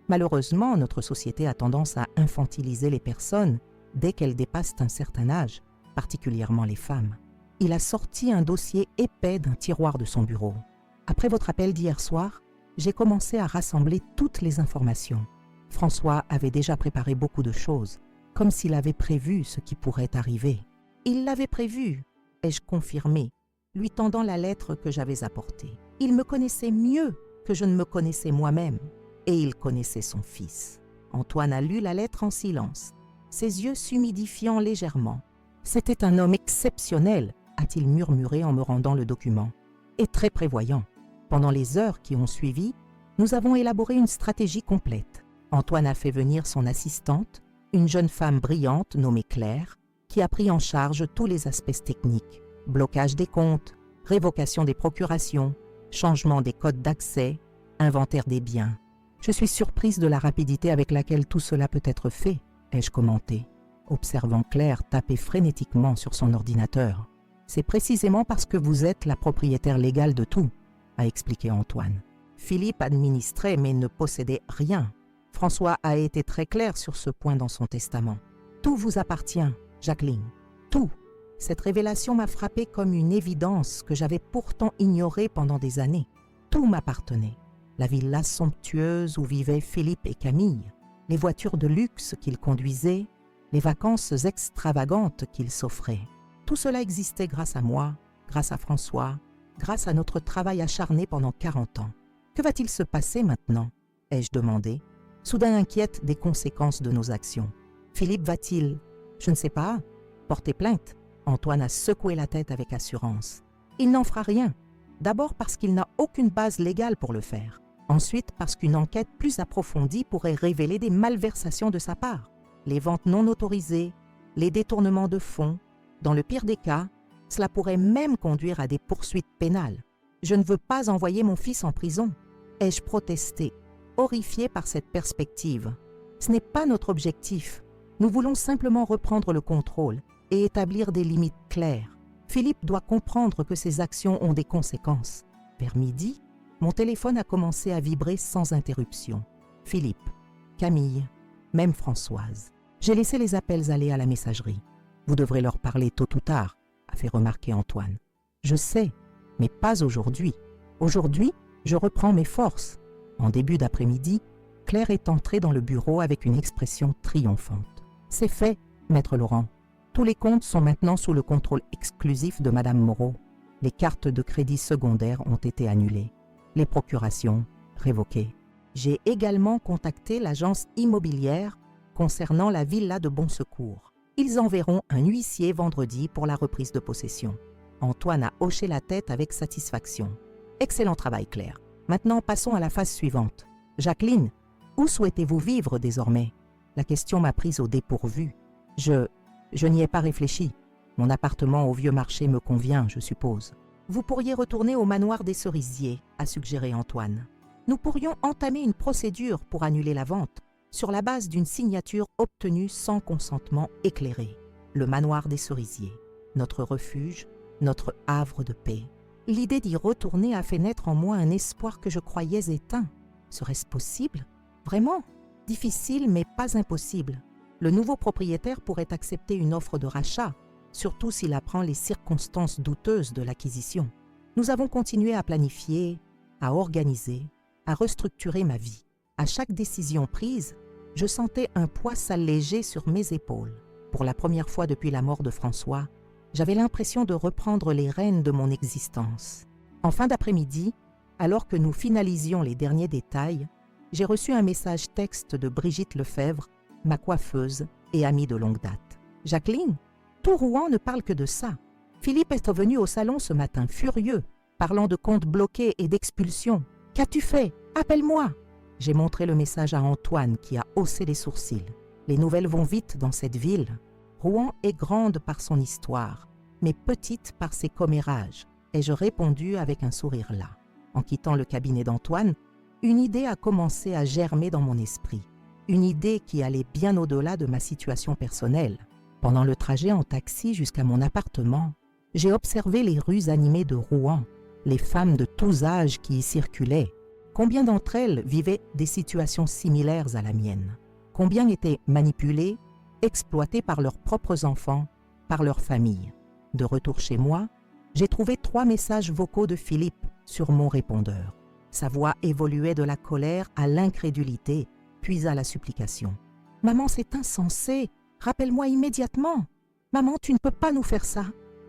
Malheureusement, notre société a tendance à infantiliser les personnes dès qu'elles dépassent un certain âge, particulièrement les femmes. » Il a sorti un dossier épais d'un tiroir de son bureau. « Après votre appel d'hier soir, j'ai commencé à rassembler toutes les informations. François avait déjà préparé beaucoup de choses, comme s'il avait prévu ce qui pourrait arriver. Il l'avait prévu, ai-je confirmé, lui tendant la lettre que j'avais apportée. Il me connaissait mieux que je ne me connaissais moi-même, et il connaissait son fils. » Antoine a lu la lettre en silence, ses yeux s'humidifiant légèrement. « C'était un homme exceptionnel, » a-t-il murmuré en me rendant le document, « et très prévoyant. Pendant les heures qui ont suivi, nous avons élaboré une stratégie complète. Antoine a fait venir son assistante, une jeune femme brillante nommée Claire, qui a pris en charge tous les aspects techniques, blocage des comptes, révocation des procurations, changement des codes d'accès, inventaire des biens. Je suis surprise de la rapidité avec laquelle tout cela peut être fait, ai-je commenté, observant Claire taper frénétiquement sur son ordinateur. C'est précisément parce que vous êtes la propriétaire légale de tout, a expliqué Antoine. Philippe administrait mais ne possédait rien. François a été très clair sur ce point dans son testament. Tout vous appartient, Jacqueline, tout. Cette révélation m'a frappée comme une évidence que j'avais pourtant ignorée pendant des années. Tout m'appartenait. La villa somptueuse où vivaient Philippe et Camille, les voitures de luxe qu'ils conduisaient, les vacances extravagantes qu'ils s'offraient. Tout cela existait grâce à moi, grâce à François, grâce à notre travail acharné pendant 40 ans. Que va-t-il se passer maintenant ? Ai-je demandé, soudain inquiète des conséquences de nos actions. Philippe va-t-il, je ne sais pas, porter plainte ? Antoine a secoué la tête avec assurance. Il n'en fera rien. D'abord parce qu'il n'a aucune base légale pour le faire. Ensuite parce qu'une enquête plus approfondie pourrait révéler des malversations de sa part. Les ventes non autorisées, les détournements de fonds. Dans le pire des cas, cela pourrait même conduire à des poursuites pénales. Je ne veux pas envoyer mon fils en prison. Ai-je protesté, horrifié par cette perspective. Ce n'est pas notre objectif. Nous voulons simplement reprendre le contrôle et établir des limites claires. Philippe doit comprendre que ses actions ont des conséquences. Vers midi, mon téléphone a commencé à vibrer sans interruption. Philippe, Camille, même Françoise. J'ai laissé les appels aller à la messagerie. Vous devrez leur parler tôt ou tard, a fait remarquer Antoine. Je sais, mais pas aujourd'hui. Aujourd'hui, je reprends mes forces. En début d'après-midi, Claire est entrée dans le bureau avec une expression triomphante. C'est fait, maître Laurent. Tous les comptes sont maintenant sous le contrôle exclusif de Madame Moreau. Les cartes de crédit secondaires ont été annulées. Les procurations révoquées. J'ai également contacté l'agence immobilière concernant la villa de Bon Secours. Ils enverront un huissier vendredi pour la reprise de possession. Antoine a hoché la tête avec satisfaction. Excellent travail, Claire. Maintenant, passons à la phase suivante. Jacqueline, Où souhaitez-vous vivre désormais? La question m'a prise au dépourvu. Je n'y ai pas réfléchi. Mon appartement au vieux marché me convient, je suppose. Vous pourriez retourner au manoir des Cerisiers, a suggéré Antoine. Nous pourrions entamer une procédure pour annuler la vente sur la base d'une signature obtenue sans consentement éclairé. Le manoir des Cerisiers, notre refuge, notre havre de paix. L'idée d'y retourner a fait naître en moi un espoir que je croyais éteint. Serait-ce possible? Vraiment? Difficile, mais pas impossible. Le nouveau propriétaire pourrait accepter une offre de rachat, surtout s'il apprend les circonstances douteuses de l'acquisition. Nous avons continué à planifier, à organiser, à restructurer ma vie. À chaque décision prise, je sentais un poids s'alléger sur mes épaules. Pour la première fois depuis la mort de François, j'avais l'impression de reprendre les rênes de mon existence. En fin d'après-midi, alors que nous finalisions les derniers détails, j'ai reçu un message texte de Brigitte Lefebvre, ma coiffeuse et amie de longue date. « Jacqueline, tout Rouen ne parle que de ça. Philippe est revenu au salon ce matin, furieux, parlant de comptes bloqués et d'expulsion. Qu'as-tu fait? Appelle-moi !» J'ai montré le message à Antoine qui a haussé les sourcils. Les nouvelles vont vite dans cette ville. Rouen est grande par son histoire, mais petite par ses commérages, ai-je répondu avec un sourire las. En quittant le cabinet d'Antoine, une idée a commencé à germer dans mon esprit. Une idée qui allait bien au-delà de ma situation personnelle. Pendant le trajet en taxi jusqu'à mon appartement, j'ai observé les rues animées de Rouen, les femmes de tous âges qui y circulaient. Combien d'entre elles vivaient des situations similaires à la mienne? Combien étaient manipulées, exploitées par leurs propres enfants, par leur famille? De retour chez moi, j'ai trouvé 3 messages vocaux de Philippe sur mon répondeur. Sa voix évoluait de la colère à l'incrédulité, puis à la supplication. « Maman, c'est insensé. Rappelle-moi immédiatement. Maman, tu ne peux pas nous faire ça.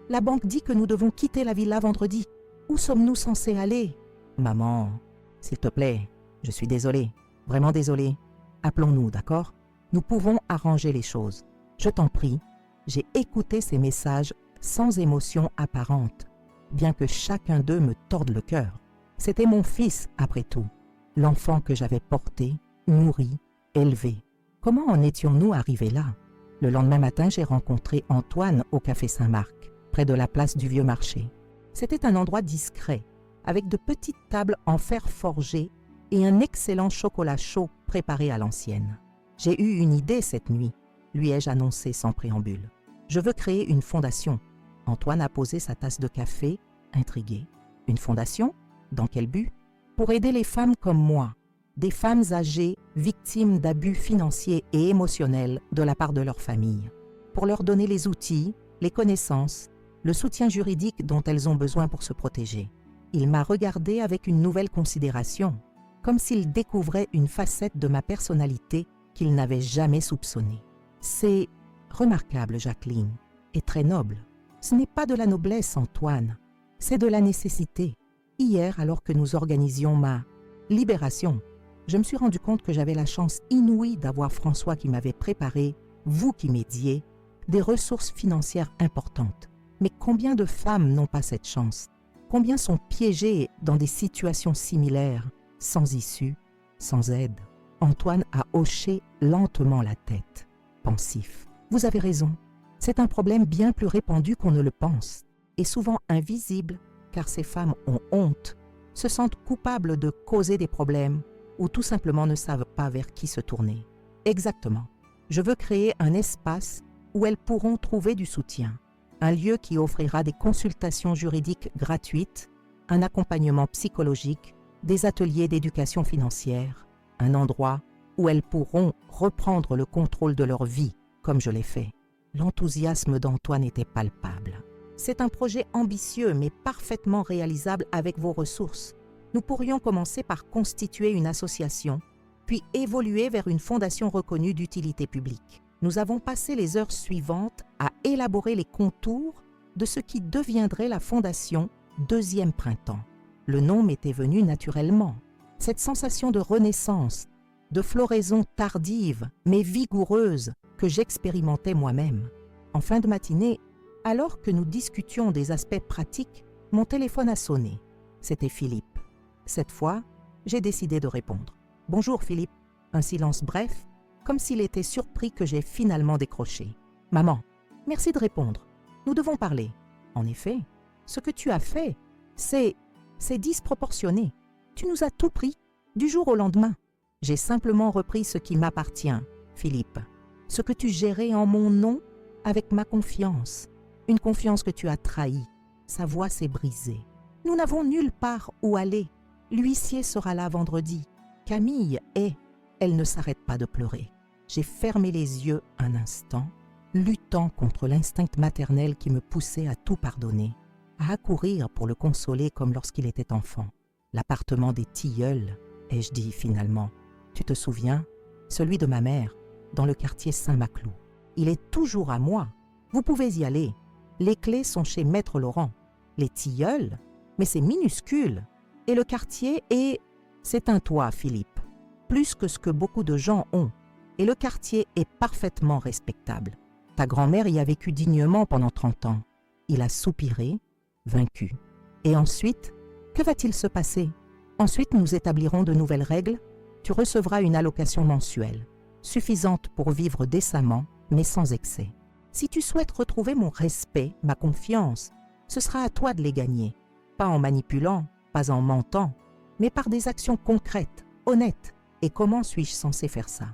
La banque dit que nous devons quitter la villa vendredi. Où sommes-nous censés aller? Maman, s'il te plaît, je suis désolé, vraiment désolé. Appelons-nous, d'accord? Nous pouvons arranger les choses. Je t'en prie. » J'ai écouté ces messages sans émotion apparente, bien que chacun d'eux me torde le cœur. C'était mon fils, après tout, l'enfant que j'avais porté, nourri, élevé. Comment en étions-nous arrivés là? Le lendemain matin, j'ai rencontré Antoine au Café Saint-Marc, près de la place du Vieux Marché. C'était un endroit discret, avec de petites tables en fer forgé et un excellent chocolat chaud préparé à l'ancienne. J'ai eu une idée cette nuit, lui ai-je annoncé sans préambule. Je veux créer une fondation. Antoine a posé sa tasse de café, intrigué. Une fondation? Dans quel but? Pour aider les femmes comme moi, des femmes âgées victimes d'abus financiers et émotionnels de la part de leur famille, pour leur donner les outils, les connaissances, le soutien juridique dont elles ont besoin pour se protéger. Il m'a regardé avec une nouvelle considération, comme s'il découvrait une facette de ma personnalité qu'il n'avait jamais soupçonnée. C'est remarquable, Jacqueline, et très noble. Ce n'est pas de la noblesse, Antoine, c'est de la nécessité. Hier, alors que nous organisions ma libération, je me suis rendu compte que j'avais la chance inouïe d'avoir François qui m'avait préparé, vous qui m'aidiez, des ressources financières importantes. Mais combien de femmes n'ont pas cette chance? Combien sont piégées dans des situations similaires, sans issue, sans aide? Antoine a hoché lentement la tête, pensif. Vous avez raison, c'est un problème bien plus répandu qu'on ne le pense, et souvent invisible, car ces femmes ont honte, se sentent coupables de causer des problèmes ou tout simplement ne savent pas vers qui se tourner. Exactement. Je veux créer un espace où elles pourront trouver du soutien, un lieu qui offrira des consultations juridiques gratuites, un accompagnement psychologique, des ateliers d'éducation financière, un endroit où elles pourront reprendre le contrôle de leur vie comme je l'ai fait. L'enthousiasme d'Antoine était palpable. C'est un projet ambitieux mais parfaitement réalisable avec vos ressources. Nous pourrions commencer par constituer une association, puis évoluer vers une fondation reconnue d'utilité publique. Nous avons passé les heures suivantes à élaborer les contours de ce qui deviendrait la fondation Deuxième Printemps. Le nom m'était venu naturellement. Cette sensation de renaissance, de floraison tardive mais vigoureuse que j'expérimentais moi-même. En fin de matinée, alors que nous discutions des aspects pratiques, mon téléphone a sonné. C'était Philippe. Cette fois, j'ai décidé de répondre. « Bonjour Philippe. Un silence bref, comme s'il était surpris que j'ai finalement décroché. « Maman, merci de répondre. Nous devons parler. En effet, ce que tu as fait, c'est disproportionné. Tu nous as tout pris, du jour au lendemain. J'ai simplement repris ce qui m'appartient, Philippe. Ce que tu gérais en mon nom avec ma confiance. Une confiance que tu as trahie. Sa voix s'est brisée. Nous n'avons nulle part où aller. L'huissier sera là vendredi. Camille est. Elle ne s'arrête pas de pleurer. J'ai fermé les yeux un instant, luttant contre l'instinct maternel qui me poussait à tout pardonner, à accourir pour le consoler comme lorsqu'il était enfant. L'appartement des Tilleuls, ai-je dit finalement. Tu te souviens? Celui de ma mère, dans le quartier Saint-Maclou. Il est toujours à moi. Vous pouvez y aller. Les clés sont chez Maître Laurent. Les Tilleuls? Mais c'est minuscule. Et le quartier est... C'est un toit, Philippe. Plus que ce que beaucoup de gens ont. Et le quartier est parfaitement respectable. Ta grand-mère y a vécu dignement pendant 30 ans. Il a soupiré, vaincu. Et ensuite, que va-t-il se passer? Ensuite, nous établirons de nouvelles règles. Tu recevras une allocation mensuelle, suffisante pour vivre décemment, mais sans excès. Si tu souhaites retrouver mon respect, ma confiance, ce sera à toi de les gagner. Pas en manipulant, pas en mentant, mais par des actions concrètes, honnêtes. Et comment suis-je censé faire ça?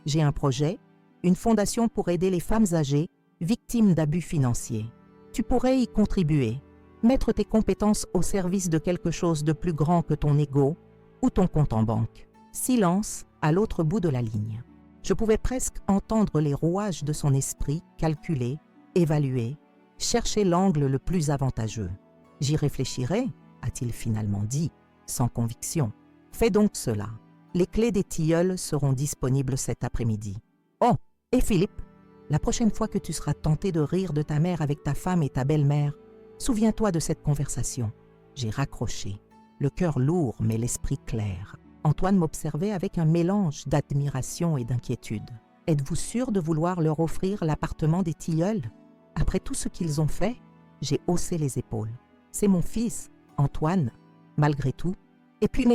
J'ai un projet, une fondation pour aider les femmes âgées, victimes d'abus financiers. Tu pourrais y contribuer, mettre tes compétences au service de quelque chose de plus grand que ton ego ou ton compte en banque. Silence à l'autre bout de la ligne. Je pouvais presque entendre les rouages de son esprit calculer, évaluer, chercher l'angle le plus avantageux. J'y réfléchirai, a-t-il finalement dit, sans conviction. Fais donc cela. Les clés des Tilleuls seront disponibles cet après-midi. Oh, et Philippe, la prochaine fois que tu seras tenté de rire de ta mère avec ta femme et ta belle-mère, souviens-toi de cette conversation. J'ai raccroché, le cœur lourd mais l'esprit clair. Antoine m'observait avec un mélange d'admiration et d'inquiétude. Êtes-vous sûr de vouloir leur offrir l'appartement des Tilleuls? Après tout ce qu'ils ont fait, j'ai haussé les épaules. C'est mon fils, Antoine, malgré tout. Et puis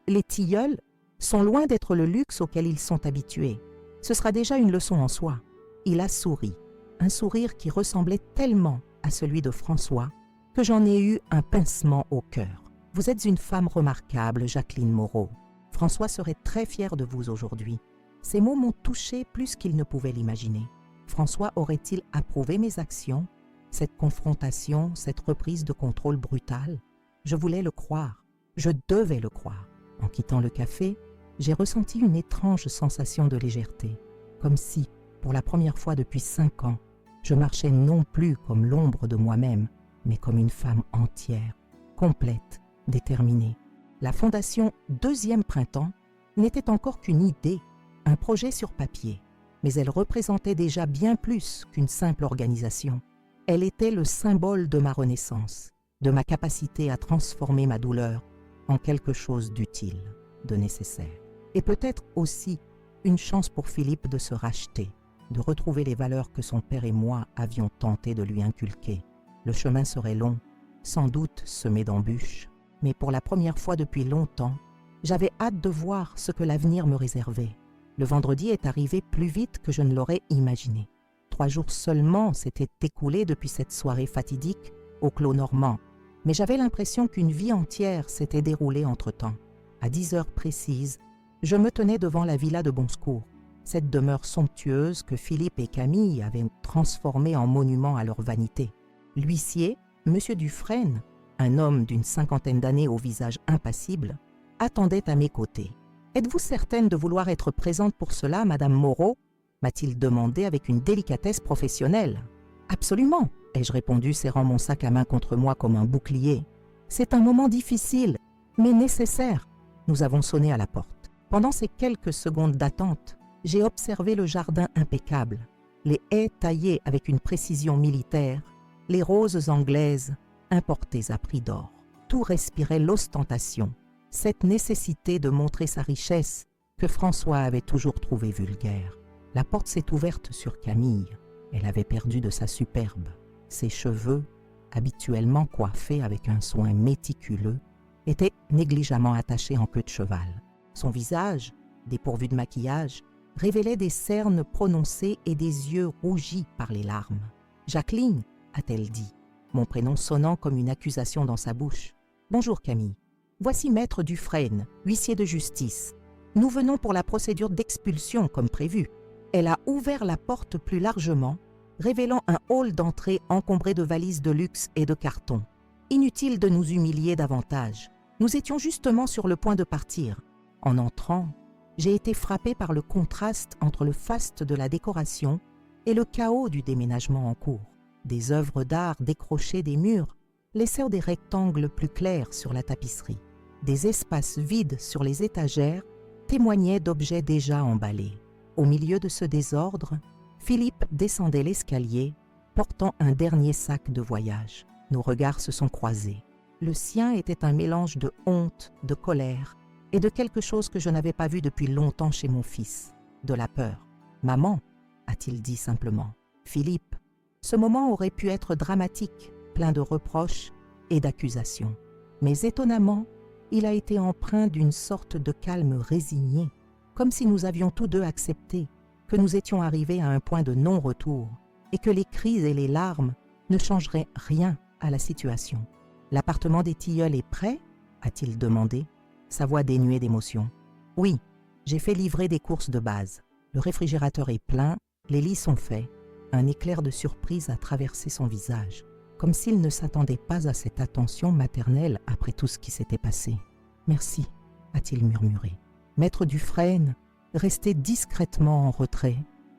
les Tilleuls sont loin d'être le luxe auquel ils sont habitués. Ce sera déjà une leçon en soi. Il a souri, un sourire qui ressemblait tellement à celui de François que j'en ai eu un pincement au cœur. Vous êtes une femme remarquable, Jacqueline Moreau. François serait très fier de vous aujourd'hui. Ces mots m'ont touché plus qu'il ne pouvait l'imaginer. François aurait-il approuvé mes actions, cette confrontation, cette reprise de contrôle brutale? Je voulais le croire. Je devais le croire. En quittant le café, j'ai ressenti une étrange sensation de légèreté, comme si, pour la première fois depuis 5 ans, je marchais non plus comme l'ombre de moi-même, mais comme une femme entière, complète, déterminée. La fondation Deuxième Printemps n'était encore qu'une idée, un projet sur papier, mais elle représentait déjà bien plus qu'une simple organisation. Elle était le symbole de ma renaissance, de ma capacité à transformer ma douleur en quelque chose d'utile, de nécessaire. Et peut-être aussi une chance pour Philippe de se racheter, de retrouver les valeurs que son père et moi avions tenté de lui inculquer. Le chemin serait long, sans doute semé d'embûches, mais pour la première fois depuis longtemps, j'avais hâte de voir ce que l'avenir me réservait. Le vendredi est arrivé plus vite que je ne l'aurais imaginé. 3 jours seulement s'étaient écoulés depuis cette soirée fatidique au Clos Normand, mais j'avais l'impression qu'une vie entière s'était déroulée entre-temps. À 10 heures précises, je me tenais devant la villa de Bonsecours, cette demeure somptueuse que Philippe et Camille avaient transformée en monument à leur vanité. L'huissier, M. Dufresne, un homme d'une 50aine d'années au visage impassible, attendait à mes côtés. « Êtes-vous certaine de vouloir être présente pour cela, Madame Moreau ?» m'a-t-il demandé avec une délicatesse professionnelle. « Absolument !» ai-je répondu, serrant mon sac à main contre moi comme un bouclier. « C'est un moment difficile, mais nécessaire. » Nous avons sonné à la porte. Pendant ces quelques secondes d'attente, j'ai observé le jardin impeccable, les haies taillées avec une précision militaire, les roses anglaises importées à prix d'or. Tout respirait l'ostentation, cette nécessité de montrer sa richesse que François avait toujours trouvée vulgaire. La porte s'est ouverte sur Camille. Elle avait perdu de sa superbe. Ses cheveux, habituellement coiffés avec un soin méticuleux, étaient négligemment attachés en queue de cheval. Son visage, dépourvue de maquillage, révélait des cernes prononcées et des yeux rougis par les larmes. « Jacqueline » a-t-elle dit, mon prénom sonnant comme une accusation dans sa bouche. « Bonjour Camille. Voici Maître Dufresne, huissier de justice. Nous venons pour la procédure d'expulsion comme prévu. » Elle a ouvert la porte plus largement, révélant un hall d'entrée encombré de valises de luxe et de cartons. Inutile de nous humilier davantage. Nous étions justement sur le point de partir. En entrant, j'ai été frappée par le contraste entre le faste de la décoration et le chaos du déménagement en cours. Des œuvres d'art décrochées des murs laissèrent des rectangles plus clairs sur la tapisserie. Des espaces vides sur les étagères témoignaient d'objets déjà emballés. Au milieu de ce désordre, Philippe descendait l'escalier, portant un dernier sac de voyage. Nos regards se sont croisés. Le sien était un mélange de honte, de colère et de quelque chose que je n'avais pas vu depuis longtemps chez mon fils, de la peur. « Maman » a-t-il dit simplement. « Philippe ». Ce moment aurait pu être dramatique, plein de reproches et d'accusations. Mais étonnamment, il a été empreint d'une sorte de calme résigné, comme si nous avions tous deux accepté que nous étions arrivés à un point de non-retour et que les cris et les larmes ne changeraient rien à la situation. « L'appartement des tilleuls est prêt ?» a-t-il demandé, sa voix dénuée d'émotion. « Oui, j'ai fait livrer des courses de base. Le réfrigérateur est plein, les lits sont faits. » Un éclair de surprise a traversé son visage, comme s'il ne s'attendait pas à cette attention maternelle après tout ce qui s'était passé. « Merci » a-t-il murmuré. Maître Dufresne, resté discrètement en retrait,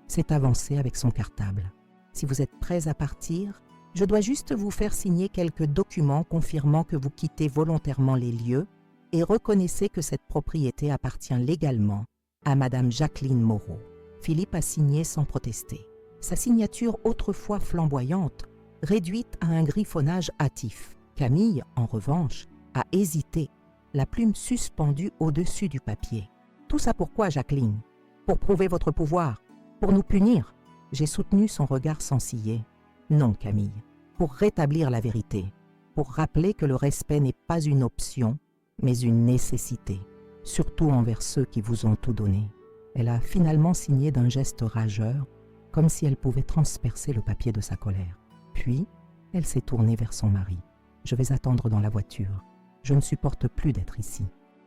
s'est avancé avec son cartable. « Si vous êtes prêts à partir, je dois juste vous faire signer quelques documents confirmant que vous quittez volontairement les lieux et reconnaissez que cette propriété appartient légalement à Madame Jacqueline Moreau. » Philippe a signé sans protester. Sa signature autrefois flamboyante, réduite à un griffonnage hâtif. Camille, en revanche, a hésité, la plume suspendue au-dessus du papier. « Tout ça pourquoi, Jacqueline? Pour prouver votre pouvoir? Pour nous punir ?» J'ai soutenu son regard s'ensiller. « Non, Camille, pour rétablir la vérité, pour rappeler que le respect n'est pas une option, mais une nécessité, surtout envers ceux qui vous ont tout donné. » Elle a finalement signé d'un geste rageur, comme si elle pouvait transpercer le papier de sa colère. Puis, elle s'est tournée vers son mari. « Je vais attendre dans la voiture. Je ne supporte plus d'être ici. »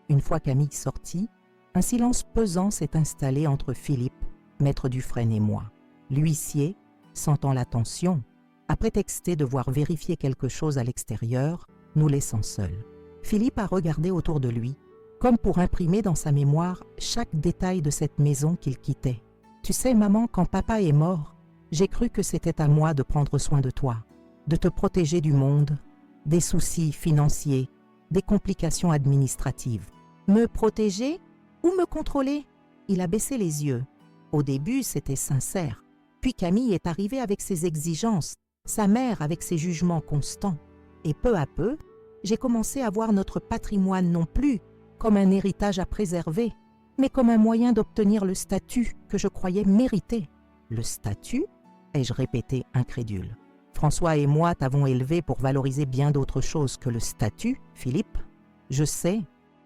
Une fois Camille sortie, un silence pesant s'est installé entre Philippe, Maître Dufresne et moi. L'huissier, sentant la tension, a prétexté devoir vérifier quelque chose à l'extérieur, nous laissant seuls. Philippe a regardé autour de lui, comme pour imprimer dans sa mémoire chaque détail de cette maison qu'il quittait. « Tu sais, maman, quand papa est mort, j'ai cru que c'était à moi de prendre soin de toi, de te protéger du monde, des soucis financiers, des complications administratives. Me protéger ou me contrôler ?» Il a baissé les yeux. Au début, c'était sincère. Puis Camille est arrivée avec ses exigences, sa mère avec ses jugements constants. Et peu à peu, j'ai commencé à voir notre patrimoine non plus comme un héritage à préserver, mais comme un moyen d'obtenir le statut que je croyais mériter. « Le statut ?» ai-je répété incrédule. « François et moi t'avons élevé pour valoriser bien d'autres choses que le statut, Philippe. Je sais,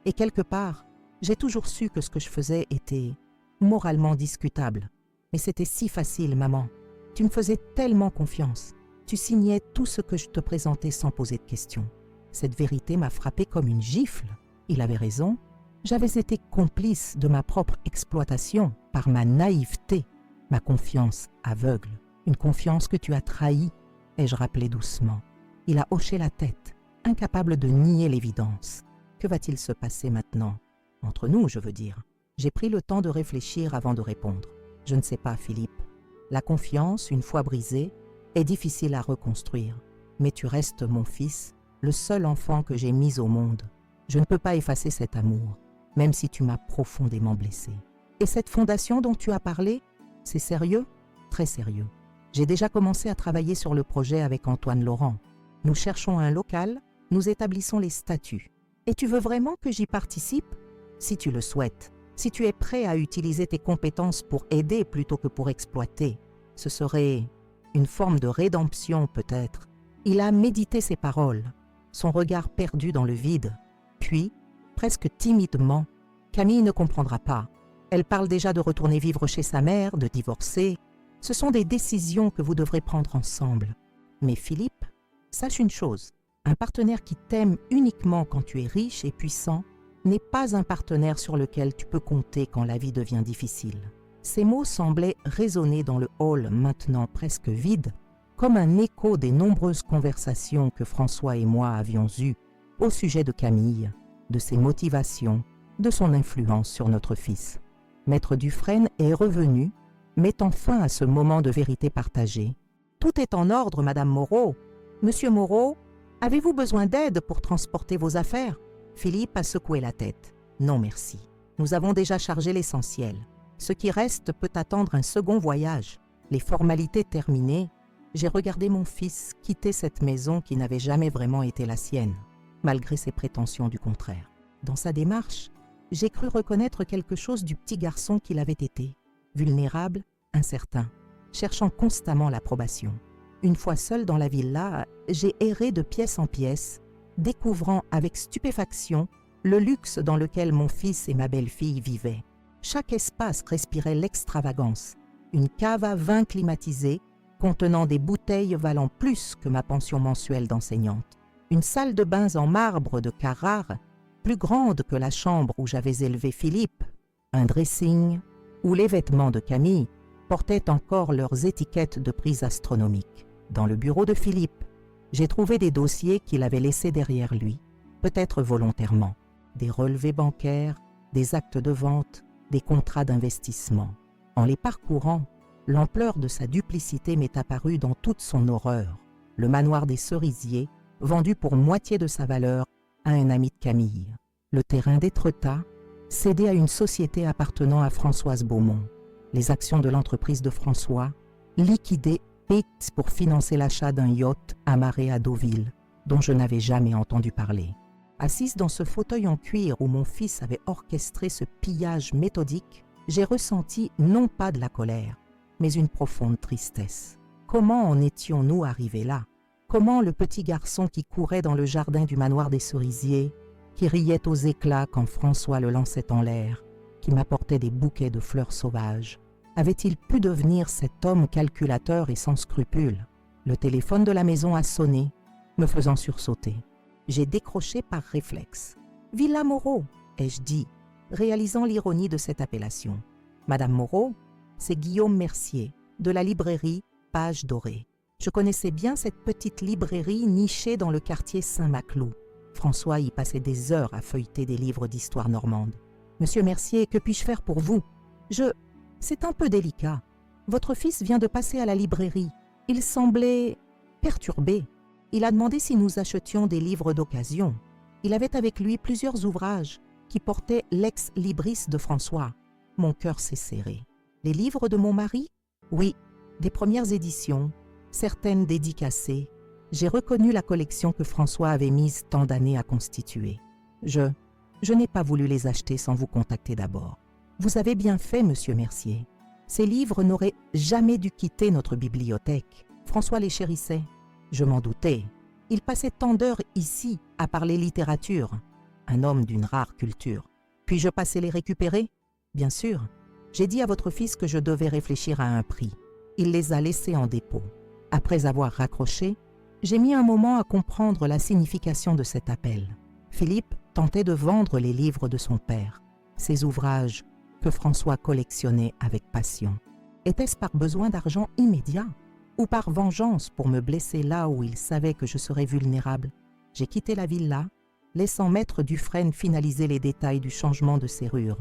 et quelque part, j'ai toujours su que ce que je faisais était moralement discutable. Mais c'était si facile, maman. Tu me faisais tellement confiance. Tu signais tout ce que je te présentais sans poser de questions. Cette vérité m'a frappée comme une gifle. Il avait raison. J'avais été complice de ma propre exploitation par ma naïveté, ma confiance aveugle, une confiance que tu as trahie, ai-je rappelé doucement. Il a hoché la tête, incapable de nier l'évidence. Que va-t-il se passer maintenant? Entre nous, je veux dire. J'ai pris le temps de réfléchir avant de répondre. Je ne sais pas, Philippe. La confiance, une fois brisée, est difficile à reconstruire. Mais tu restes mon fils, le seul enfant que j'ai mis au monde. Je ne peux pas effacer cet amour, même si tu m'as profondément blessé. Et cette fondation dont tu as parlé, c'est sérieux? Très sérieux. J'ai déjà commencé à travailler sur le projet avec Antoine Laurent. Nous cherchons un local, nous établissons les statuts. Et tu veux vraiment que j'y participe? Si tu le souhaites, si tu es prêt à utiliser tes compétences pour aider plutôt que pour exploiter, ce serait une forme de rédemption peut-être. Il a médité ses paroles, son regard perdu dans le vide. Puis, presque timidement, Camille ne comprendra pas. Elle parle déjà de retourner vivre chez sa mère, de divorcer. Ce sont des décisions que vous devrez prendre ensemble. Mais Philippe, sache une chose, un partenaire qui t'aime uniquement quand tu es riche et puissant n'est pas un partenaire sur lequel tu peux compter quand la vie devient difficile. » Ces mots semblaient résonner dans le hall maintenant presque vide, comme un écho des nombreuses conversations que François et moi avions eues au sujet de Camille, de ses motivations, de son influence sur notre fils. Maître Dufresne est revenu, mettant fin à ce moment de vérité partagée. « Tout est en ordre, Madame Moreau. Monsieur Moreau, avez-vous besoin d'aide pour transporter vos affaires ?» Philippe a secoué la tête. « Non, merci. Nous avons déjà chargé l'essentiel. Ce qui reste peut attendre un second voyage. Les formalités terminées, j'ai regardé mon fils quitter cette maison qui n'avait jamais vraiment été la sienne, malgré ses prétentions du contraire. Dans sa démarche, j'ai cru reconnaître quelque chose du petit garçon qu'il avait été, vulnérable, incertain, cherchant constamment l'approbation. Une fois seul dans la villa, j'ai erré de pièce en pièce, découvrant avec stupéfaction le luxe dans lequel mon fils et ma belle-fille vivaient. Chaque espace respirait l'extravagance, une cave à vin climatisée contenant des bouteilles valant plus que ma pension mensuelle d'enseignante, une salle de bains en marbre de Carrare, plus grande que la chambre où j'avais élevé Philippe, un dressing où les vêtements de Camille portaient encore leurs étiquettes de prix astronomiques. Dans le bureau de Philippe, j'ai trouvé des dossiers qu'il avait laissés derrière lui, peut-être volontairement, des relevés bancaires, des actes de vente, des contrats d'investissement. En les parcourant, l'ampleur de sa duplicité m'est apparue dans toute son horreur. Le manoir des Cerisiers, vendu pour moitié de sa valeur à un ami de Camille. Le terrain d'Étretat, cédé à une société appartenant à Françoise Beaumont. Les actions de l'entreprise de François, liquidées pour financer l'achat d'un yacht amarré à Deauville, dont je n'avais jamais entendu parler. Assise dans ce fauteuil en cuir où mon fils avait orchestré ce pillage méthodique, j'ai ressenti non pas de la colère, mais une profonde tristesse. Comment en étions-nous arrivés là? Comment le petit garçon qui courait dans le jardin du manoir des Cerisiers, qui riait aux éclats quand François le lançait en l'air, qui m'apportait des bouquets de fleurs sauvages, avait-il pu devenir cet homme calculateur et sans scrupules? Le téléphone de la maison a sonné, me faisant sursauter. J'ai décroché par réflexe. « Villa Moreau », ai-je dit, réalisant l'ironie de cette appellation. « Madame Moreau, c'est Guillaume Mercier, de la librairie Page Dorée. Je connaissais bien cette petite librairie nichée dans le quartier Saint-Maclou. François y passait des heures à feuilleter des livres d'histoire normande. « Monsieur Mercier, que puis-je faire pour vous ? C'est un peu délicat. Votre fils vient de passer à la librairie. Il semblait perturbé. Il a demandé si nous achetions des livres d'occasion. Il avait avec lui plusieurs ouvrages qui portaient l'ex-libris de François. Mon cœur s'est serré. Les livres de mon mari? Oui, des premières éditions, certaines dédicacées. J'ai reconnu la collection que François avait mise tant d'années à constituer. Je n'ai pas voulu les acheter sans vous contacter d'abord. Vous avez bien fait, monsieur Mercier. Ces livres n'auraient jamais dû quitter notre bibliothèque. François les chérissait. Je m'en doutais. Il passait tant d'heures ici à parler littérature. Un homme d'une rare culture. Puis-je passer les récupérer? Bien sûr. J'ai dit à votre fils que je devais réfléchir à un prix. Il les a laissés en dépôt. Après avoir raccroché, j'ai mis un moment à comprendre la signification de cet appel. Philippe tentait de vendre les livres de son père, ces ouvrages que François collectionnait avec passion. Était-ce par besoin d'argent immédiat ou par vengeance pour me blesser là où il savait que je serais vulnérable? J'ai quitté la villa, laissant Maître Dufresne finaliser les détails du changement de serrure,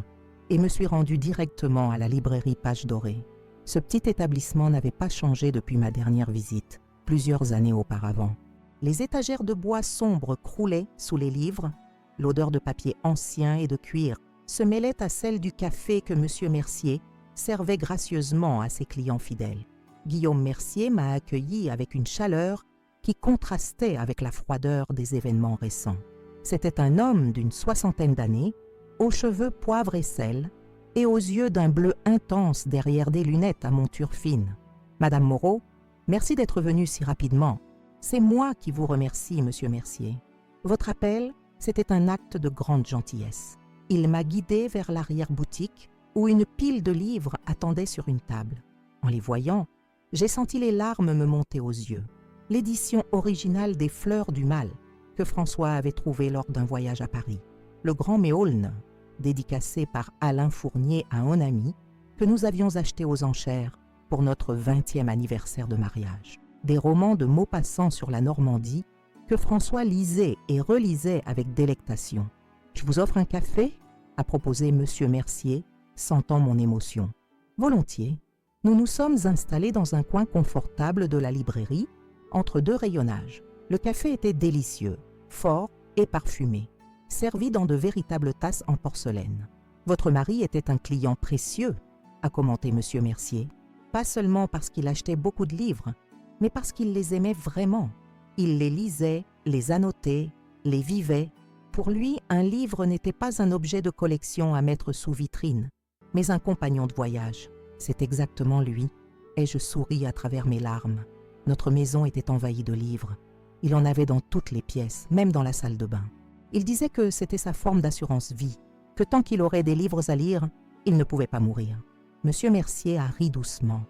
et me suis rendu directement à la librairie Page Dorée. Ce petit établissement n'avait pas changé depuis ma dernière visite, plusieurs années auparavant. Les étagères de bois sombre croulaient sous les livres, l'odeur de papier ancien et de cuir se mêlait à celle du café que M. Mercier servait gracieusement à ses clients fidèles. Guillaume Mercier m'a accueilli avec une chaleur qui contrastait avec la froideur des événements récents. C'était un homme d'une 60aine d'années, aux cheveux poivre et sel, et aux yeux d'un bleu intense derrière des lunettes à monture fine. « Madame Moreau, merci d'être venue si rapidement. C'est moi qui vous remercie, monsieur Mercier. Votre appel, c'était un acte de grande gentillesse. Il m'a guidée vers l'arrière-boutique, où une pile de livres attendait sur une table. En les voyant, j'ai senti les larmes me monter aux yeux. L'édition originale des Fleurs du Mal que François avait trouvée lors d'un voyage à Paris. Le Grand Méaulne, dédicacé par Alain Fournier à un ami, que nous avions acheté aux enchères pour notre 20e anniversaire de mariage. Des romans de Maupassant sur la Normandie que François lisait et relisait avec délectation. « Je vous offre un café ?» a proposé Monsieur Mercier, sentant mon émotion. « Volontiers. » Nous nous sommes installés dans un coin confortable de la librairie, entre deux rayonnages. Le café était délicieux, fort et parfumé, servi dans de véritables tasses en porcelaine. « Votre mari était un client précieux », a commenté Monsieur Mercier. Pas seulement parce qu'il achetait beaucoup de livres, mais parce qu'il les aimait vraiment. Il les lisait, les annotait, les vivait. Pour lui, un livre n'était pas un objet de collection à mettre sous vitrine, mais un compagnon de voyage. C'est exactement lui, et je souris à travers mes larmes. Notre maison était envahie de livres. Il en avait dans toutes les pièces, même dans la salle de bain. Il disait que c'était sa forme d'assurance vie, que tant qu'il aurait des livres à lire, il ne pouvait pas mourir. Monsieur Mercier a ri doucement.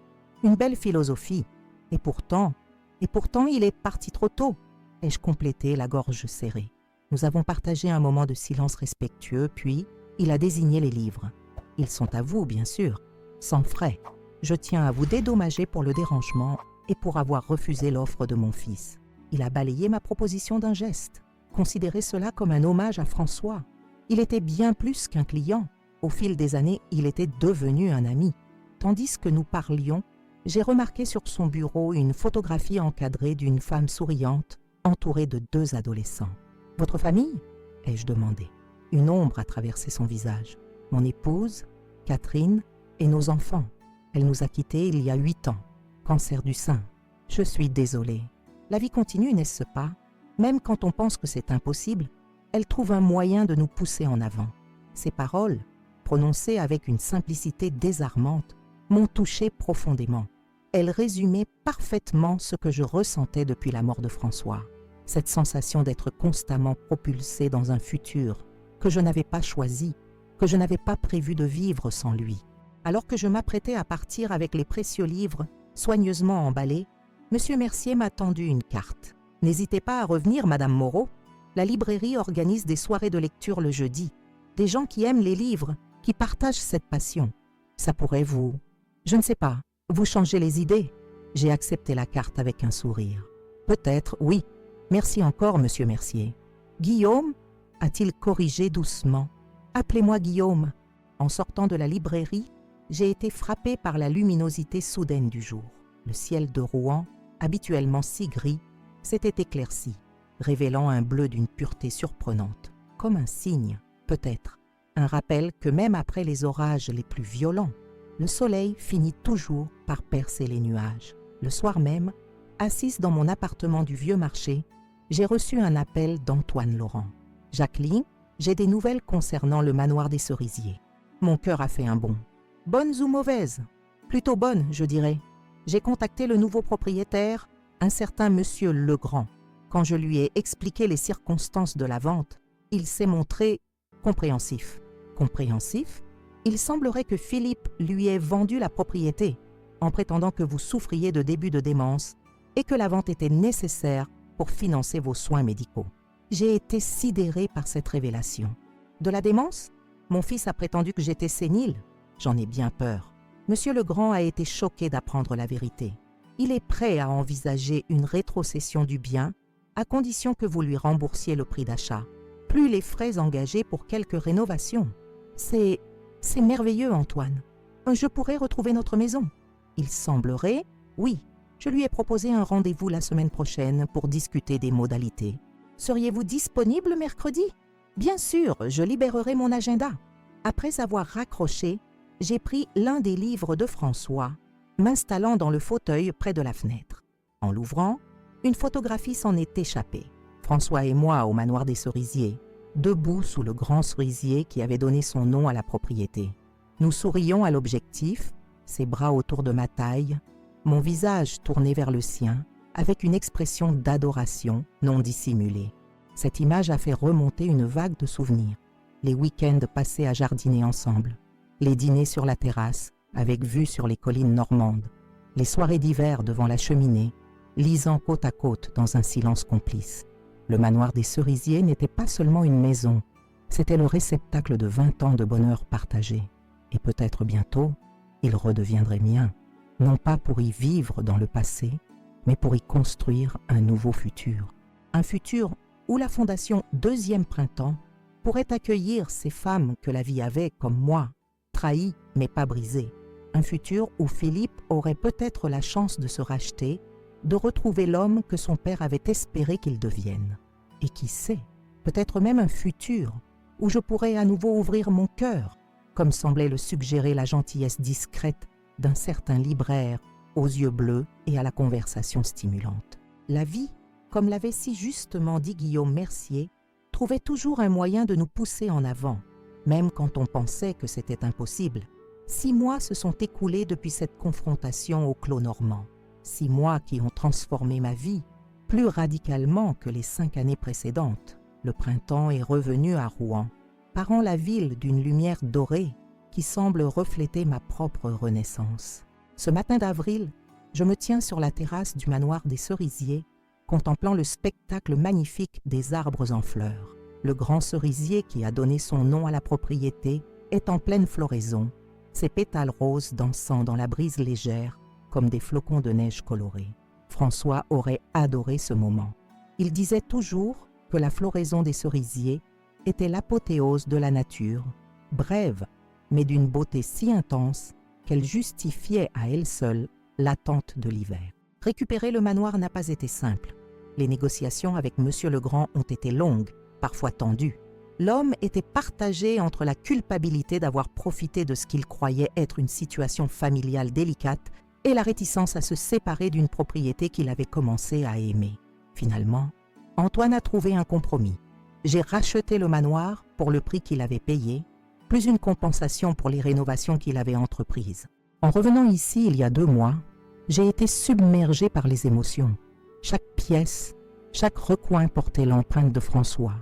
Une belle philosophie. Et pourtant, il est parti trop tôt. Ai-je complété, la gorge serrée. Nous avons partagé un moment de silence respectueux, puis il a désigné les livres. Ils sont à vous, bien sûr, sans frais. Je tiens à vous dédommager pour le dérangement et pour avoir refusé l'offre de mon fils. Il a balayé ma proposition d'un geste. Considérez cela comme un hommage à François. Il était bien plus qu'un client. Au fil des années, il était devenu un ami. Tandis que nous parlions, j'ai remarqué sur son bureau une photographie encadrée d'une femme souriante, entourée de 2 adolescents. « Votre famille ?» ai-je demandé. Une ombre a traversé son visage. Mon épouse, Catherine, et nos enfants. Elle nous a quittés il y a 8 ans. Cancer du sein. Je suis désolée. La vie continue, n'est-ce pas? Même quand on pense que c'est impossible, elle trouve un moyen de nous pousser en avant. Ces paroles, prononcées avec une simplicité désarmante, m'ont touchée profondément. Elles résumaient parfaitement ce que je ressentais depuis la mort de François. Cette sensation d'être constamment propulsée dans un futur que je n'avais pas choisi, que je n'avais pas prévu de vivre sans lui. Alors que je m'apprêtais à partir avec les précieux livres soigneusement emballés, Monsieur Mercier m'a tendu une carte. « N'hésitez pas à revenir, Madame Moreau. La librairie organise des soirées de lecture le jeudi. Des gens qui aiment les livres, qui partagent cette passion. Ça pourrait vous... Je ne sais pas, vous changer les idées. » J'ai accepté la carte avec un sourire. « Peut-être, oui. Merci encore, Monsieur Mercier. »« Guillaume ?» a-t-il corrigé doucement. « Appelez-moi Guillaume. » En sortant de la librairie, j'ai été frappé par la luminosité soudaine du jour. Le ciel de Rouen, habituellement si gris, s'était éclairci, révélant un bleu d'une pureté surprenante, comme un signe, peut-être, un rappel que même après les orages les plus violents, le soleil finit toujours par percer les nuages. Le soir même, assise dans mon appartement du Vieux Marché, j'ai reçu un appel d'Antoine Laurent. « Jacqueline, j'ai des nouvelles concernant le manoir des Cerisiers. » Mon cœur a fait un bond. Bonnes ou mauvaises? Plutôt bonnes, je dirais. J'ai contacté le nouveau propriétaire, un certain Monsieur Legrand. Quand je lui ai expliqué les circonstances de la vente, il s'est montré compréhensif. Compréhensif? Il semblerait que Philippe lui ait vendu la propriété, en prétendant que vous souffriez de début de démence et que la vente était nécessaire pour financer vos soins médicaux. J'ai été sidéré par cette révélation. De la démence? Mon fils a prétendu que j'étais sénile. J'en ai bien peur. Monsieur Legrand a été choqué d'apprendre la vérité. Il est prêt à envisager une rétrocession du bien, à condition que vous lui remboursiez le prix d'achat, plus les frais engagés pour quelques rénovations. C'est merveilleux, Antoine. Je pourrais retrouver notre maison. Il semblerait, oui. Je lui ai proposé un rendez-vous la semaine prochaine pour discuter des modalités. Seriez-vous disponible mercredi? Bien sûr, je libérerai mon agenda. Après avoir raccroché, j'ai pris l'un des livres de François, m'installant dans le fauteuil près de la fenêtre. En l'ouvrant, une photographie s'en est échappée. François et moi au manoir des Cerisiers, debout sous le grand cerisier qui avait donné son nom à la propriété. Nous sourions à l'objectif, ses bras autour de ma taille, mon visage tourné vers le sien, avec une expression d'adoration non dissimulée. Cette image a fait remonter une vague de souvenirs. Les week-ends passés à jardiner ensemble, les dîners sur la terrasse, avec vue sur les collines normandes, les soirées d'hiver devant la cheminée, lisant côte à côte dans un silence complice. Le manoir des Cerisiers n'était pas seulement une maison, c'était le réceptacle de 20 ans de bonheur partagé. Et peut-être bientôt, il redeviendrait mien, non pas pour y vivre dans le passé, mais pour y construire un nouveau futur. Un futur où la fondation Deuxième Printemps pourrait accueillir ces femmes que la vie avait, comme moi, trahies mais pas brisées. Un futur où Philippe aurait peut-être la chance de se racheter, de retrouver l'homme que son père avait espéré qu'il devienne. Et qui sait, peut-être même un futur où je pourrais à nouveau ouvrir mon cœur, comme semblait le suggérer la gentillesse discrète d'un certain libraire aux yeux bleus et à la conversation stimulante. La vie, comme l'avait si justement dit Guillaume Mercier, trouvait toujours un moyen de nous pousser en avant, même quand on pensait que c'était impossible. 6 mois se sont écoulés depuis cette confrontation au clos normand. 6 mois qui ont transformé ma vie, plus radicalement que les 5 années précédentes. Le printemps est revenu à Rouen, parant la ville d'une lumière dorée qui semble refléter ma propre renaissance. Ce matin d'avril, je me tiens sur la terrasse du manoir des Cerisiers, contemplant le spectacle magnifique des arbres en fleurs. Le grand cerisier qui a donné son nom à la propriété est en pleine floraison, ses pétales roses dansant dans la brise légère comme des flocons de neige colorés. François aurait adoré ce moment. Il disait toujours que la floraison des cerisiers était l'apothéose de la nature, brève, mais d'une beauté si intense qu'elle justifiait à elle seule l'attente de l'hiver. Récupérer le manoir n'a pas été simple. Les négociations avec Monsieur Legrand ont été longues, parfois tendues. L'homme était partagé entre la culpabilité d'avoir profité de ce qu'il croyait être une situation familiale délicate et la réticence à se séparer d'une propriété qu'il avait commencé à aimer. Finalement, Antoine a trouvé un compromis. J'ai racheté le manoir pour le prix qu'il avait payé, plus une compensation pour les rénovations qu'il avait entreprises. En revenant ici il y a 2 mois, j'ai été submergé par les émotions. Chaque pièce, chaque recoin portait l'empreinte de François.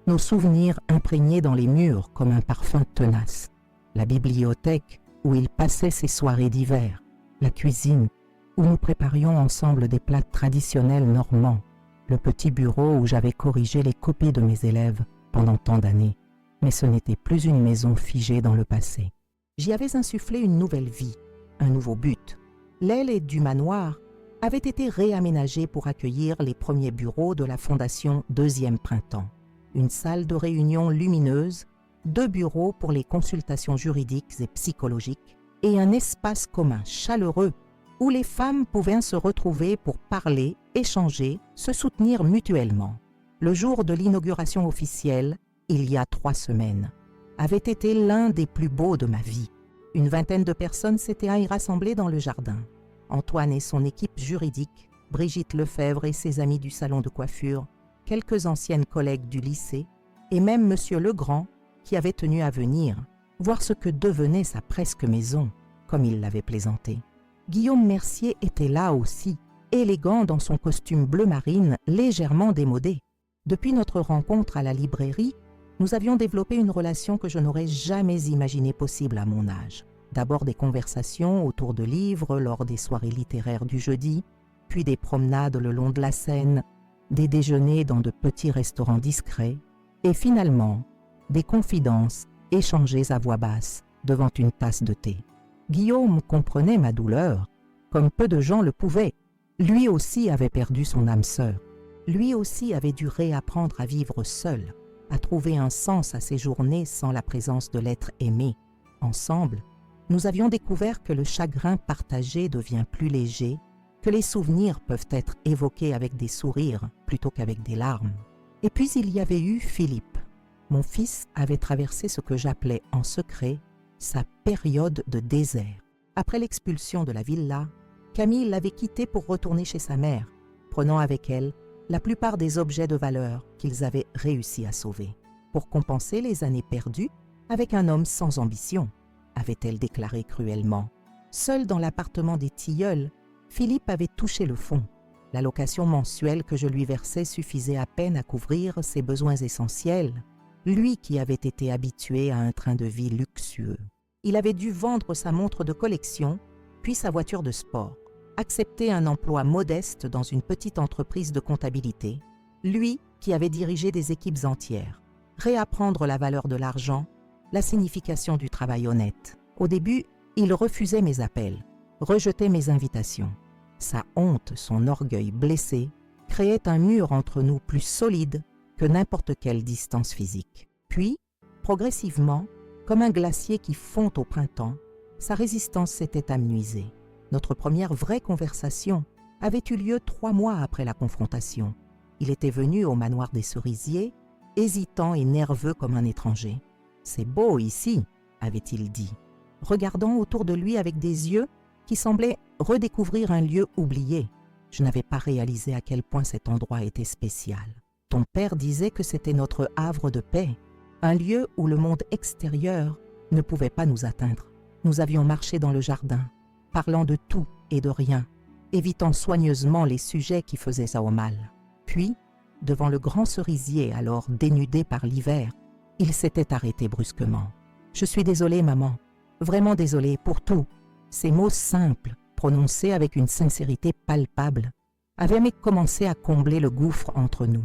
Nos souvenirs imprégnés dans les murs comme un parfum tenace. La bibliothèque où il passait ses soirées d'hiver. La cuisine où nous préparions ensemble des plats traditionnels normands. Le petit bureau où j'avais corrigé les copies de mes élèves pendant tant d'années. Mais ce n'était plus une maison figée dans le passé. J'y avais insufflé une nouvelle vie, un nouveau but. L'aile du manoir avait été réaménagée pour accueillir les premiers bureaux de la Fondation Deuxième Printemps. Une salle de réunion lumineuse, 2 bureaux pour les consultations juridiques et psychologiques et un espace commun chaleureux où les femmes pouvaient se retrouver pour parler, échanger, se soutenir mutuellement. Le jour de l'inauguration officielle, il y a 3 semaines, avait été l'un des plus beaux de ma vie. Une vingtaine de personnes s'étaient y rassemblées dans le jardin. Antoine et son équipe juridique, Brigitte Lefebvre et ses amis du salon de coiffure, quelques anciennes collègues du lycée, et même Monsieur Legrand, qui avait tenu à venir, voir ce que devenait sa presque maison, comme il l'avait plaisanté. Guillaume Mercier était là aussi, élégant dans son costume bleu marine légèrement démodé. Depuis notre rencontre à la librairie, nous avions développé une relation que je n'aurais jamais imaginée possible à mon âge. D'abord des conversations autour de livres lors des soirées littéraires du jeudi, puis des promenades le long de la Seine, des déjeuners dans de petits restaurants discrets, et finalement, des confidences échangées à voix basse devant une tasse de thé. Guillaume comprenait ma douleur, comme peu de gens le pouvaient. Lui aussi avait perdu son âme sœur. Lui aussi avait dû réapprendre à vivre seul, à trouver un sens à ses journées sans la présence de l'être aimé. Ensemble, nous avions découvert que le chagrin partagé devient plus léger, que les souvenirs peuvent être évoqués avec des sourires plutôt qu'avec des larmes. Et puis il y avait eu Philippe. Mon fils avait traversé ce que j'appelais en secret sa période de désert. Après l'expulsion de la villa, Camille l'avait quitté pour retourner chez sa mère, prenant avec elle la plupart des objets de valeur qu'ils avaient réussi à sauver, pour compenser les années perdues avec un homme sans ambition, avait-elle déclaré cruellement. Seul dans l'appartement des Tilleuls, Philippe avait touché le fond. La location mensuelle que je lui versais suffisait à peine à couvrir ses besoins essentiels, lui qui avait été habitué à un train de vie luxueux. Il avait dû vendre sa montre de collection, puis sa voiture de sport, accepter un emploi modeste dans une petite entreprise de comptabilité, lui qui avait dirigé des équipes entières, réapprendre la valeur de l'argent, la signification du travail honnête. Au début, il refusait mes appels, rejetait mes invitations. Sa honte, son orgueil blessé, créait un mur entre nous plus solide que n'importe quelle distance physique. Puis, progressivement, comme un glacier qui fond au printemps, sa résistance s'était amenuisée. Notre première vraie conversation avait eu lieu 3 mois après la confrontation. Il était venu au manoir des Cerisiers, hésitant et nerveux comme un étranger. « C'est beau ici », avait-il dit, regardant autour de lui avec des yeux qui semblaient redécouvrir un lieu oublié. Je n'avais pas réalisé à quel point cet endroit était spécial. Ton père disait que c'était notre havre de paix, un lieu où le monde extérieur ne pouvait pas nous atteindre. Nous avions marché dans le jardin, parlant de tout et de rien, évitant soigneusement les sujets qui faisaient ça au mal. Puis, devant le grand cerisier alors dénudé par l'hiver, il s'était arrêté brusquement. « Je suis désolé, maman, vraiment désolé pour tout. » Ces mots simples, prononcés avec une sincérité palpable, avaient commencé à combler le gouffre entre nous.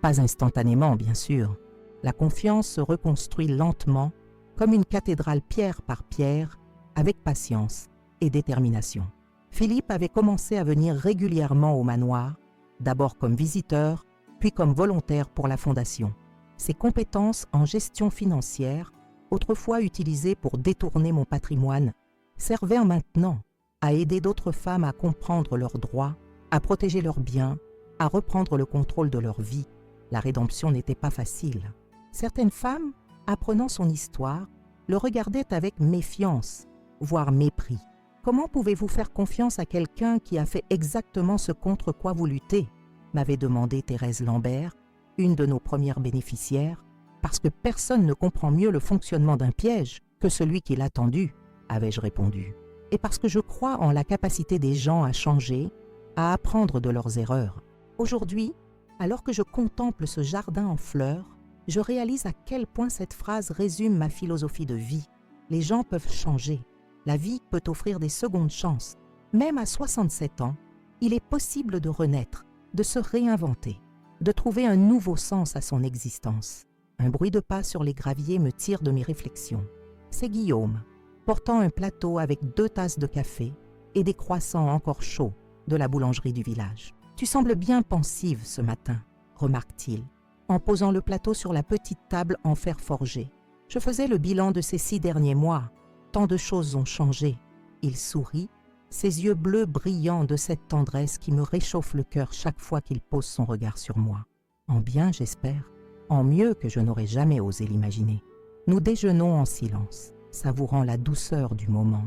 Pas instantanément, bien sûr. La confiance se reconstruit lentement, comme une cathédrale pierre par pierre, avec patience et détermination. Philippe avait commencé à venir régulièrement au manoir, d'abord comme visiteur, puis comme volontaire pour la fondation. Ses compétences en gestion financière, autrefois utilisées pour détourner mon patrimoine, servaient maintenant à aider d'autres femmes à comprendre leurs droits, à protéger leurs biens, à reprendre le contrôle de leur vie. La rédemption n'était pas facile. Certaines femmes, apprenant son histoire, le regardaient avec méfiance, voire mépris. « Comment pouvez-vous faire confiance à quelqu'un qui a fait exactement ce contre quoi vous luttez ?» m'avait demandé Thérèse Lambert, une de nos premières bénéficiaires, parce que personne ne comprend mieux le fonctionnement d'un piège que celui qui l'a tendu, avais-je répondu. Et parce que je crois en la capacité des gens à changer, à apprendre de leurs erreurs. Aujourd'hui, alors que je contemple ce jardin en fleurs, je réalise à quel point cette phrase résume ma philosophie de vie. Les gens peuvent changer. La vie peut offrir des secondes chances. Même à 67 ans, il est possible de renaître, de se réinventer, de trouver un nouveau sens à son existence. Un bruit de pas sur les graviers me tire de mes réflexions. C'est Guillaume, portant un plateau avec 2 tasses de café et des croissants encore chauds de la boulangerie du village. « Tu sembles bien pensive ce matin », remarque-t-il, en posant le plateau sur la petite table en fer forgé. « Je faisais le bilan de ces 6 derniers mois. Tant de choses ont changé. » Il sourit, ses yeux bleus brillants de cette tendresse qui me réchauffe le cœur chaque fois qu'il pose son regard sur moi. En bien, j'espère, en mieux que je n'aurais jamais osé l'imaginer. Nous déjeunons en silence, savourant la douceur du moment,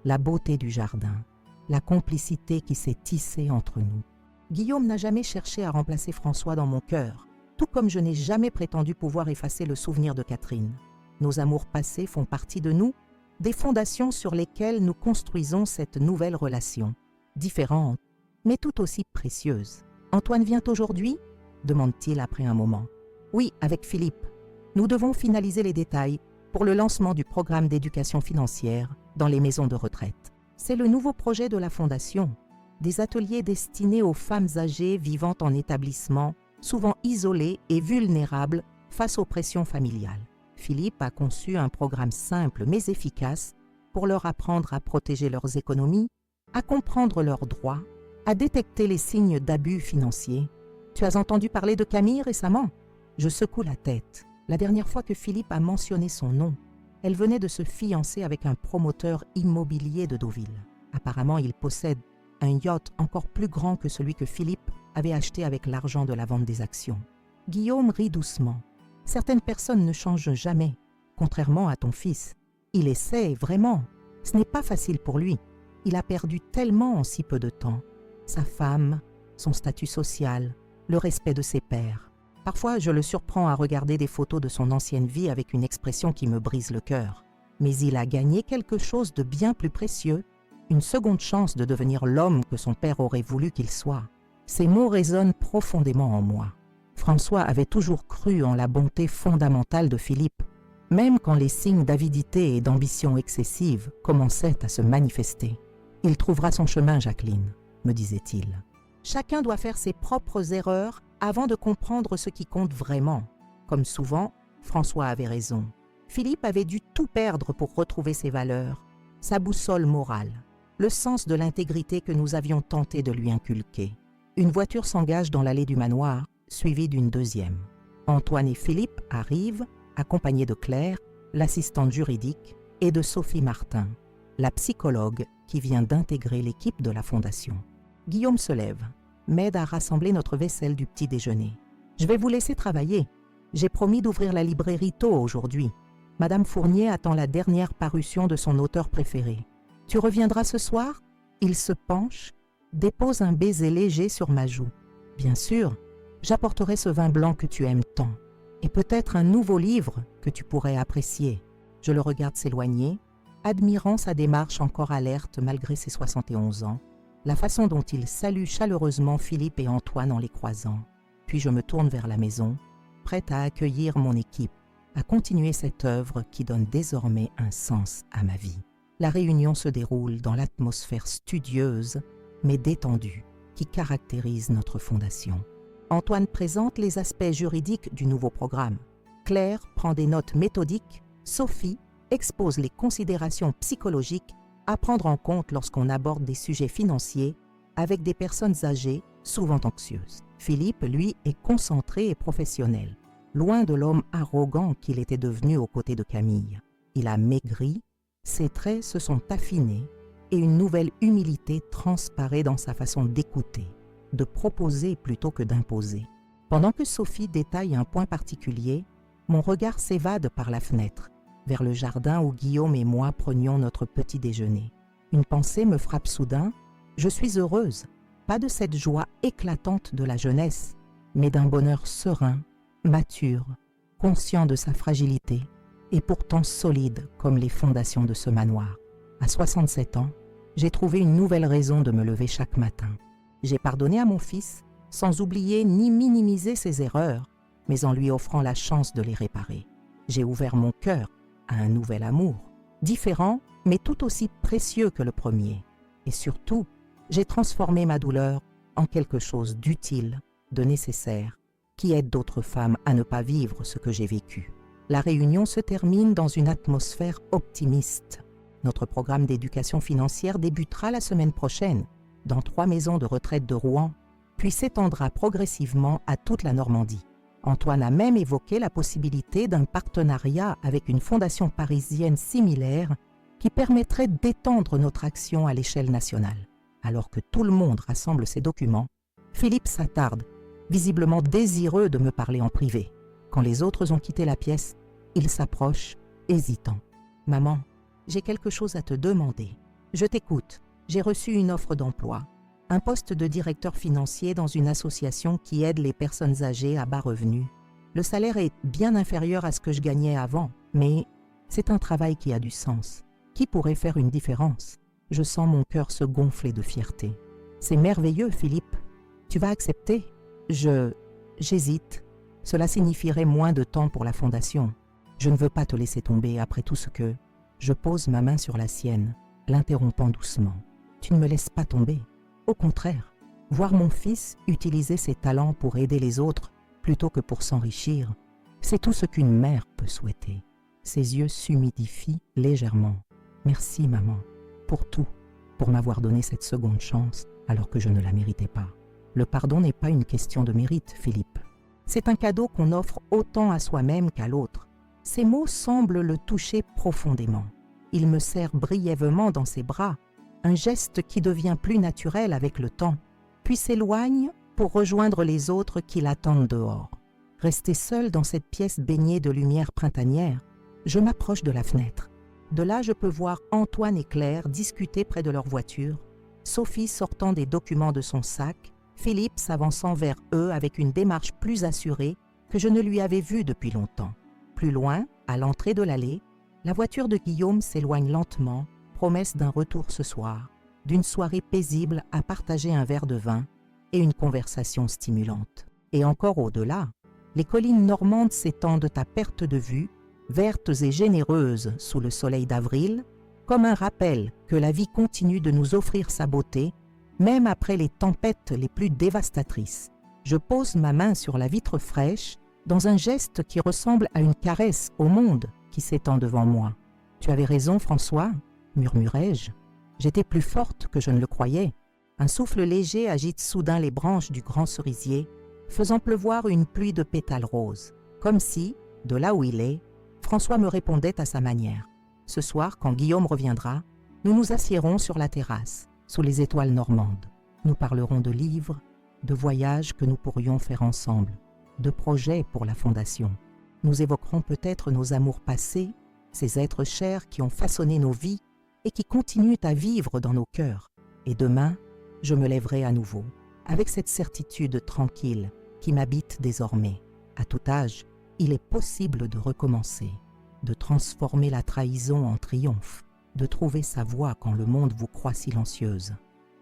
la beauté du jardin, la complicité qui s'est tissée entre nous. Guillaume n'a jamais cherché à remplacer François dans mon cœur, tout comme je n'ai jamais prétendu pouvoir effacer le souvenir de Catherine. Nos amours passés font partie de nous, des fondations sur lesquelles nous construisons cette nouvelle relation, différente, mais tout aussi précieuse. « Antoine vient aujourd'hui ?» demande-t-il après un moment. « Oui, avec Philippe. Nous devons finaliser les détails pour le lancement du programme d'éducation financière dans les maisons de retraite. C'est le nouveau projet de la Fondation, des ateliers destinés aux femmes âgées vivant en établissement, souvent isolées et vulnérables face aux pressions familiales. Philippe a conçu un programme simple mais efficace pour leur apprendre à protéger leurs économies, à comprendre leurs droits, à détecter les signes d'abus financiers. Tu as entendu parler de Camille récemment ? Je secoue la tête. La dernière fois que Philippe a mentionné son nom, elle venait de se fiancer avec un promoteur immobilier de Deauville. Apparemment, il possède un yacht encore plus grand que celui que Philippe avait acheté avec l'argent de la vente des actions. Guillaume rit doucement. Certaines personnes ne changent jamais, contrairement à ton fils. Il essaie vraiment. Ce n'est pas facile pour lui. Il a perdu tellement en si peu de temps. Sa femme, son statut social, le respect de ses pairs. Parfois, je le surprends à regarder des photos de son ancienne vie avec une expression qui me brise le cœur. Mais il a gagné quelque chose de bien plus précieux, une seconde chance de devenir l'homme que son père aurait voulu qu'il soit. Ces mots résonnent profondément en moi. François avait toujours cru en la bonté fondamentale de Philippe, même quand les signes d'avidité et d'ambition excessive commençaient à se manifester. « Il trouvera son chemin, Jacqueline », me disait-il. Chacun doit faire ses propres erreurs avant de comprendre ce qui compte vraiment. Comme souvent, François avait raison. Philippe avait dû tout perdre pour retrouver ses valeurs, sa boussole morale, le sens de l'intégrité que nous avions tenté de lui inculquer. Une voiture s'engage dans l'allée du manoir, suivie d'une deuxième. Antoine et Philippe arrivent, accompagnés de Claire, l'assistante juridique, et de Sophie Martin, la psychologue qui vient d'intégrer l'équipe de la Fondation. Guillaume se lève, m'aide à rassembler notre vaisselle du petit déjeuner. « Je vais vous laisser travailler. J'ai promis d'ouvrir la librairie tôt aujourd'hui. Madame Fournier attend la dernière parution de son auteur préféré. Tu reviendras ce soir ?» Il se penche, dépose un baiser léger sur ma joue. « Bien sûr, j'apporterai ce vin blanc que tu aimes tant. Et peut-être un nouveau livre que tu pourrais apprécier. » Je le regarde s'éloigner, admirant sa démarche encore alerte malgré ses 71 ans, la façon dont il salue chaleureusement Philippe et Antoine en les croisant. Puis je me tourne vers la maison, prête à accueillir mon équipe, à continuer cette œuvre qui donne désormais un sens à ma vie. La réunion se déroule dans l'atmosphère studieuse, mais détendue, qui caractérise notre fondation. Antoine présente les aspects juridiques du nouveau programme. Claire prend des notes méthodiques. Sophie expose les considérations psychologiques à prendre en compte lorsqu'on aborde des sujets financiers avec des personnes âgées, souvent anxieuses. Philippe, lui, est concentré et professionnel, loin de l'homme arrogant qu'il était devenu aux côtés de Camille. Il a maigri, ses traits se sont affinés et une nouvelle humilité transparaît dans sa façon d'écouter, de proposer plutôt que d'imposer. Pendant que Sophie détaille un point particulier, mon regard s'évade par la fenêtre, vers le jardin où Guillaume et moi prenions notre petit déjeuner. Une pensée me frappe soudain. Je suis heureuse, pas de cette joie éclatante de la jeunesse, mais d'un bonheur serein, mature, conscient de sa fragilité et pourtant solide comme les fondations de ce manoir. À 67 ans, j'ai trouvé une nouvelle raison de me lever chaque matin. J'ai pardonné à mon fils, sans oublier ni minimiser ses erreurs, mais en lui offrant la chance de les réparer. J'ai ouvert mon cœur à un nouvel amour, différent mais tout aussi précieux que le premier. Et surtout, j'ai transformé ma douleur en quelque chose d'utile, de nécessaire, qui aide d'autres femmes à ne pas vivre ce que j'ai vécu. La réunion se termine dans une atmosphère optimiste. Notre programme d'éducation financière débutera la semaine prochaine, dans 3 maisons de retraite de Rouen, puis s'étendra progressivement à toute la Normandie. Antoine a même évoqué la possibilité d'un partenariat avec une fondation parisienne similaire qui permettrait d'étendre notre action à l'échelle nationale. Alors que tout le monde rassemble ses documents, Philippe s'attarde, visiblement désireux de me parler en privé. Quand les autres ont quitté la pièce, il s'approche, hésitant. « Maman, j'ai quelque chose à te demander. Je t'écoute. J'ai reçu une offre d'emploi. Un poste de directeur financier dans une association qui aide les personnes âgées à bas revenus. Le salaire est bien inférieur à ce que je gagnais avant, mais c'est un travail qui a du sens. Qui pourrait faire une différence ? Je sens mon cœur se gonfler de fierté. C'est merveilleux, Philippe. Tu vas accepter ? J'hésite. Cela signifierait moins de temps pour la fondation. Je ne veux pas te laisser tomber après tout ce que... Je pose ma main sur la sienne, l'interrompant doucement. Tu ne me laisses pas tomber. Au contraire, voir mon fils utiliser ses talents pour aider les autres plutôt que pour s'enrichir, c'est tout ce qu'une mère peut souhaiter. Ses yeux s'humidifient légèrement. Merci, maman, pour tout, pour m'avoir donné cette seconde chance alors que je ne la méritais pas. Le pardon n'est pas une question de mérite, Philippe. C'est un cadeau qu'on offre autant à soi-même qu'à l'autre. Ces mots semblent le toucher profondément. Il me serre brièvement dans ses bras, un geste qui devient plus naturel avec le temps, puis s'éloigne pour rejoindre les autres qui l'attendent dehors. Resté seul dans cette pièce baignée de lumière printanière, je m'approche de la fenêtre. De là, je peux voir Antoine et Claire discuter près de leur voiture, Sophie sortant des documents de son sac, Philippe s'avançant vers eux avec une démarche plus assurée que je ne lui avais vue depuis longtemps. Plus loin, à l'entrée de l'allée, la voiture de Guillaume s'éloigne lentement, promesse d'un retour ce soir, d'une soirée paisible à partager un verre de vin et une conversation stimulante. Et encore au-delà, les collines normandes s'étendent à perte de vue, vertes et généreuses sous le soleil d'avril, comme un rappel que la vie continue de nous offrir sa beauté, même après les tempêtes les plus dévastatrices. Je pose ma main sur la vitre fraîche dans un geste qui ressemble à une caresse au monde qui s'étend devant moi. « Tu avais raison, François » murmurai-je. J'étais plus forte que je ne le croyais. Un souffle léger agite soudain les branches du grand cerisier, faisant pleuvoir une pluie de pétales roses, comme si, de là où il est, François me répondait à sa manière. Ce soir, quand Guillaume reviendra, nous nous assiérons sur la terrasse, sous les étoiles normandes. Nous parlerons de livres, de voyages que nous pourrions faire ensemble, de projets pour la Fondation. Nous évoquerons peut-être nos amours passés, ces êtres chers qui ont façonné nos vies et qui continuent à vivre dans nos cœurs. Et demain, je me lèverai à nouveau, avec cette certitude tranquille qui m'habite désormais. À tout âge, il est possible de recommencer, de transformer la trahison en triomphe, de trouver sa voie quand le monde vous croit silencieuse,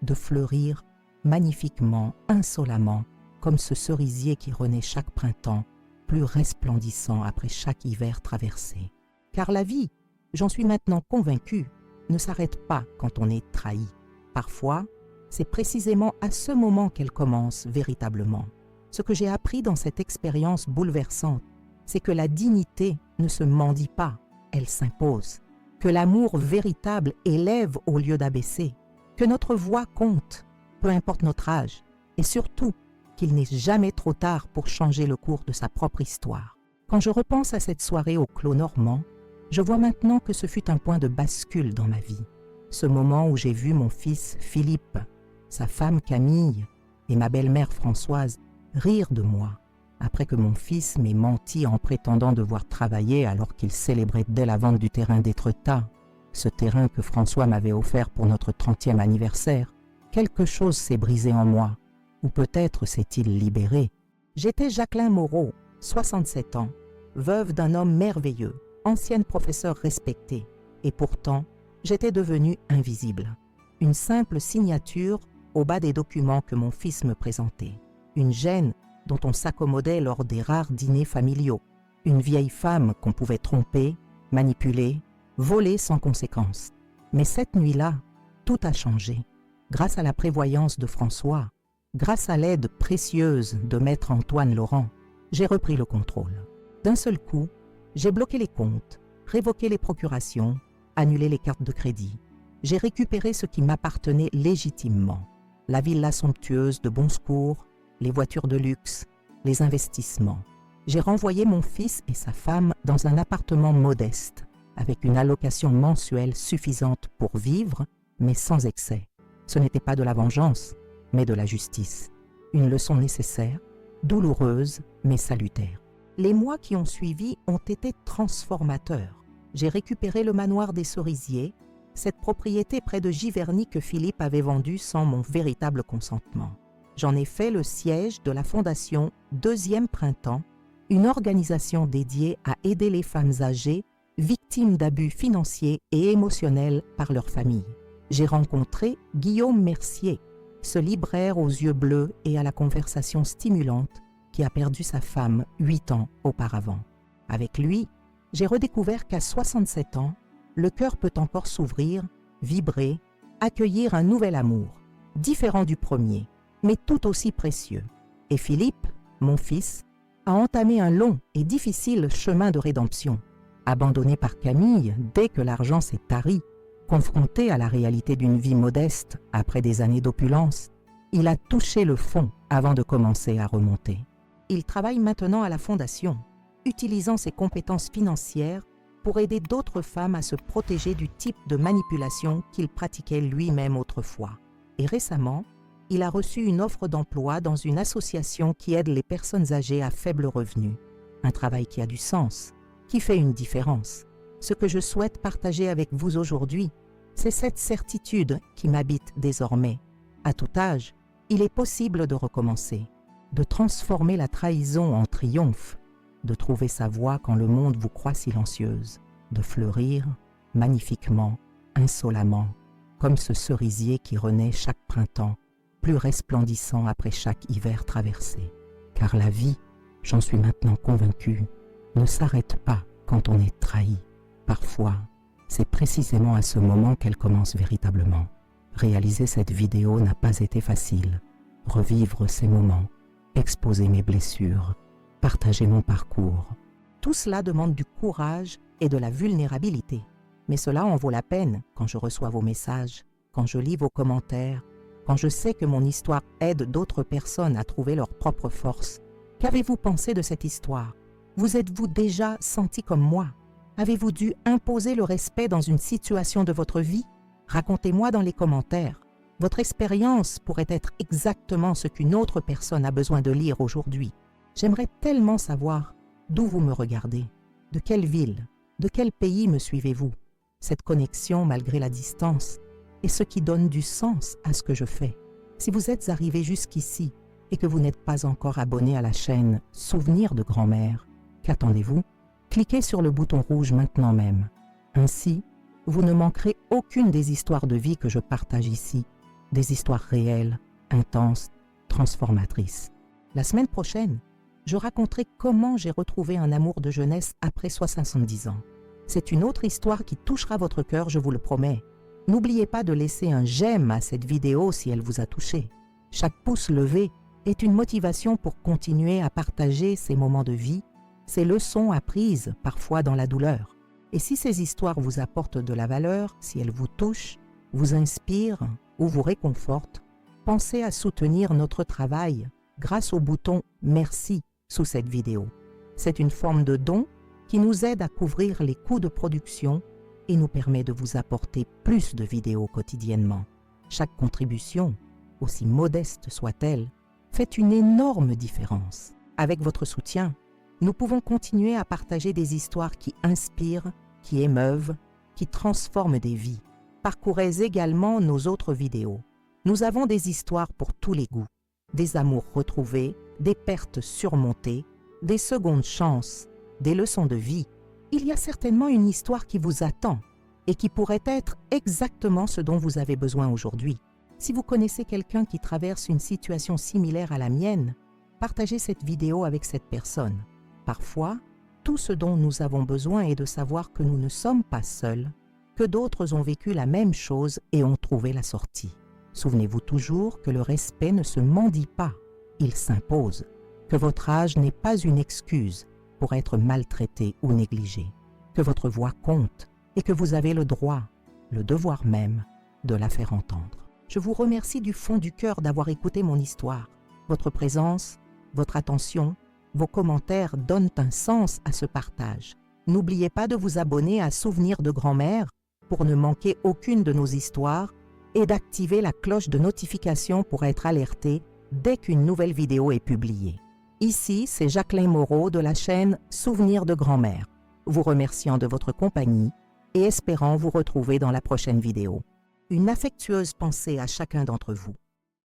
de fleurir magnifiquement, insolemment, comme ce cerisier qui renaît chaque printemps, plus resplendissant après chaque hiver traversé. Car la vie, j'en suis maintenant convaincue, ne s'arrête pas quand on est trahi. Parfois, c'est précisément à ce moment qu'elle commence véritablement. Ce que j'ai appris dans cette expérience bouleversante, c'est que la dignité ne se mendie pas, elle s'impose, que l'amour véritable élève au lieu d'abaisser, que notre voix compte, peu importe notre âge, et surtout qu'il n'est jamais trop tard pour changer le cours de sa propre histoire. Quand je repense à cette soirée au Clos Normand, je vois maintenant que ce fut un point de bascule dans ma vie. Ce moment où j'ai vu mon fils Philippe, sa femme Camille et ma belle-mère Françoise rire de moi, après que mon fils m'ait menti en prétendant devoir travailler alors qu'il célébrait dès la vente du terrain d'Étretat, ce terrain que François m'avait offert pour notre 30e anniversaire. Quelque chose s'est brisé en moi, ou peut-être s'est-il libéré. J'étais Jacqueline Moreau, 67 ans, veuve d'un homme merveilleux, ancienne professeure respectée, et pourtant, j'étais devenue invisible. Une simple signature au bas des documents que mon fils me présentait. Une gêne dont on s'accommodait lors des rares dîners familiaux. Une vieille femme qu'on pouvait tromper, manipuler, voler sans conséquence. Mais cette nuit-là, tout a changé. Grâce à la prévoyance de François, grâce à l'aide précieuse de maître Antoine Laurent, j'ai repris le contrôle. D'un seul coup, j'ai bloqué les comptes, révoqué les procurations, annulé les cartes de crédit. J'ai récupéré ce qui m'appartenait légitimement. La villa somptueuse de Bon Secours, les voitures de luxe, les investissements. J'ai renvoyé mon fils et sa femme dans un appartement modeste, avec une allocation mensuelle suffisante pour vivre, mais sans excès. Ce n'était pas de la vengeance, mais de la justice. Une leçon nécessaire, douloureuse, mais salutaire. Les mois qui ont suivi ont été transformateurs. J'ai récupéré le manoir des Cerisiers, cette propriété près de Giverny que Philippe avait vendue sans mon véritable consentement. J'en ai fait le siège de la Fondation Deuxième Printemps, une organisation dédiée à aider les femmes âgées victimes d'abus financiers et émotionnels par leur famille. J'ai rencontré Guillaume Mercier, ce libraire aux yeux bleus et à la conversation stimulante qui a perdu sa femme 8 ans auparavant. Avec lui, j'ai redécouvert qu'à 67 ans, le cœur peut encore s'ouvrir, vibrer, accueillir un nouvel amour, différent du premier, mais tout aussi précieux. Et Philippe, mon fils, a entamé un long et difficile chemin de rédemption. Abandonné par Camille dès que l'argent s'est tari, confronté à la réalité d'une vie modeste après des années d'opulence, il a touché le fond avant de commencer à remonter. Il travaille maintenant à la Fondation, utilisant ses compétences financières pour aider d'autres femmes à se protéger du type de manipulation qu'il pratiquait lui-même autrefois. Et récemment, il a reçu une offre d'emploi dans une association qui aide les personnes âgées à faible revenu. Un travail qui a du sens, qui fait une différence. Ce que je souhaite partager avec vous aujourd'hui, c'est cette certitude qui m'habite désormais. À tout âge, il est possible de recommencer, de transformer la trahison en triomphe, de trouver sa voie quand le monde vous croit silencieuse, de fleurir magnifiquement, insolemment, comme ce cerisier qui renaît chaque printemps, plus resplendissant après chaque hiver traversé. Car la vie, j'en suis maintenant convaincue, ne s'arrête pas quand on est trahi. Parfois, c'est précisément à ce moment qu'elle commence véritablement. Réaliser cette vidéo n'a pas été facile. Revivre ces moments, exposer mes blessures, partager mon parcours. Tout cela demande du courage et de la vulnérabilité. Mais cela en vaut la peine quand je reçois vos messages, quand je lis vos commentaires, quand je sais que mon histoire aide d'autres personnes à trouver leur propre force. Qu'avez-vous pensé de cette histoire? Vous êtes-vous déjà senti comme moi? Avez-vous dû imposer le respect dans une situation de votre vie? Racontez-moi dans les commentaires. Votre expérience pourrait être exactement ce qu'une autre personne a besoin de lire aujourd'hui. J'aimerais tellement savoir d'où vous me regardez, de quelle ville, de quel pays me suivez-vous. Cette connexion malgré la distance est ce qui donne du sens à ce que je fais. Si vous êtes arrivé jusqu'ici et que vous n'êtes pas encore abonné à la chaîne Souvenirs de grand-mère, qu'attendez-vous? Cliquez sur le bouton rouge maintenant même. Ainsi, vous ne manquerez aucune des histoires de vie que je partage ici, des histoires réelles, intenses, transformatrices. La semaine prochaine, je raconterai comment j'ai retrouvé un amour de jeunesse après 70 ans. C'est une autre histoire qui touchera votre cœur, je vous le promets. N'oubliez pas de laisser un j'aime à cette vidéo si elle vous a touché. Chaque pouce levé est une motivation pour continuer à partager ces moments de vie, ces leçons apprises parfois dans la douleur. Et si ces histoires vous apportent de la valeur, si elles vous touchent, vous inspirent ou vous réconfortent, pensez à soutenir notre travail grâce au bouton « Merci » sous cette vidéo. C'est une forme de don qui nous aide à couvrir les coûts de production et nous permet de vous apporter plus de vidéos quotidiennement. Chaque contribution, aussi modeste soit-elle, fait une énorme différence. Avec votre soutien, nous pouvons continuer à partager des histoires qui inspirent, qui émeuvent, qui transforment des vies. Parcourez également nos autres vidéos. Nous avons des histoires pour tous les goûts, des amours retrouvés, des pertes surmontées, des secondes chances, des leçons de vie. Il y a certainement une histoire qui vous attend et qui pourrait être exactement ce dont vous avez besoin aujourd'hui. Si vous connaissez quelqu'un qui traverse une situation similaire à la mienne, partagez cette vidéo avec cette personne. Parfois, tout ce dont nous avons besoin est de savoir que nous ne sommes pas seuls, que d'autres ont vécu la même chose et ont trouvé la sortie. Souvenez-vous toujours que le respect ne se mendie pas, il s'impose, que votre âge n'est pas une excuse pour être maltraité ou négligé, que votre voix compte et que vous avez le droit, le devoir même, de la faire entendre. Je vous remercie du fond du cœur d'avoir écouté mon histoire. Votre présence, votre attention, vos commentaires donnent un sens à ce partage. N'oubliez pas de vous abonner à Souvenirs de grand-mère pour ne manquer aucune de nos histoires et d'activer la cloche de notification pour être alerté dès qu'une nouvelle vidéo est publiée. Ici, c'est Jacqueline Moreau de la chaîne Souvenirs de grand-mère, vous remerciant de votre compagnie et espérant vous retrouver dans la prochaine vidéo. Une affectueuse pensée à chacun d'entre vous.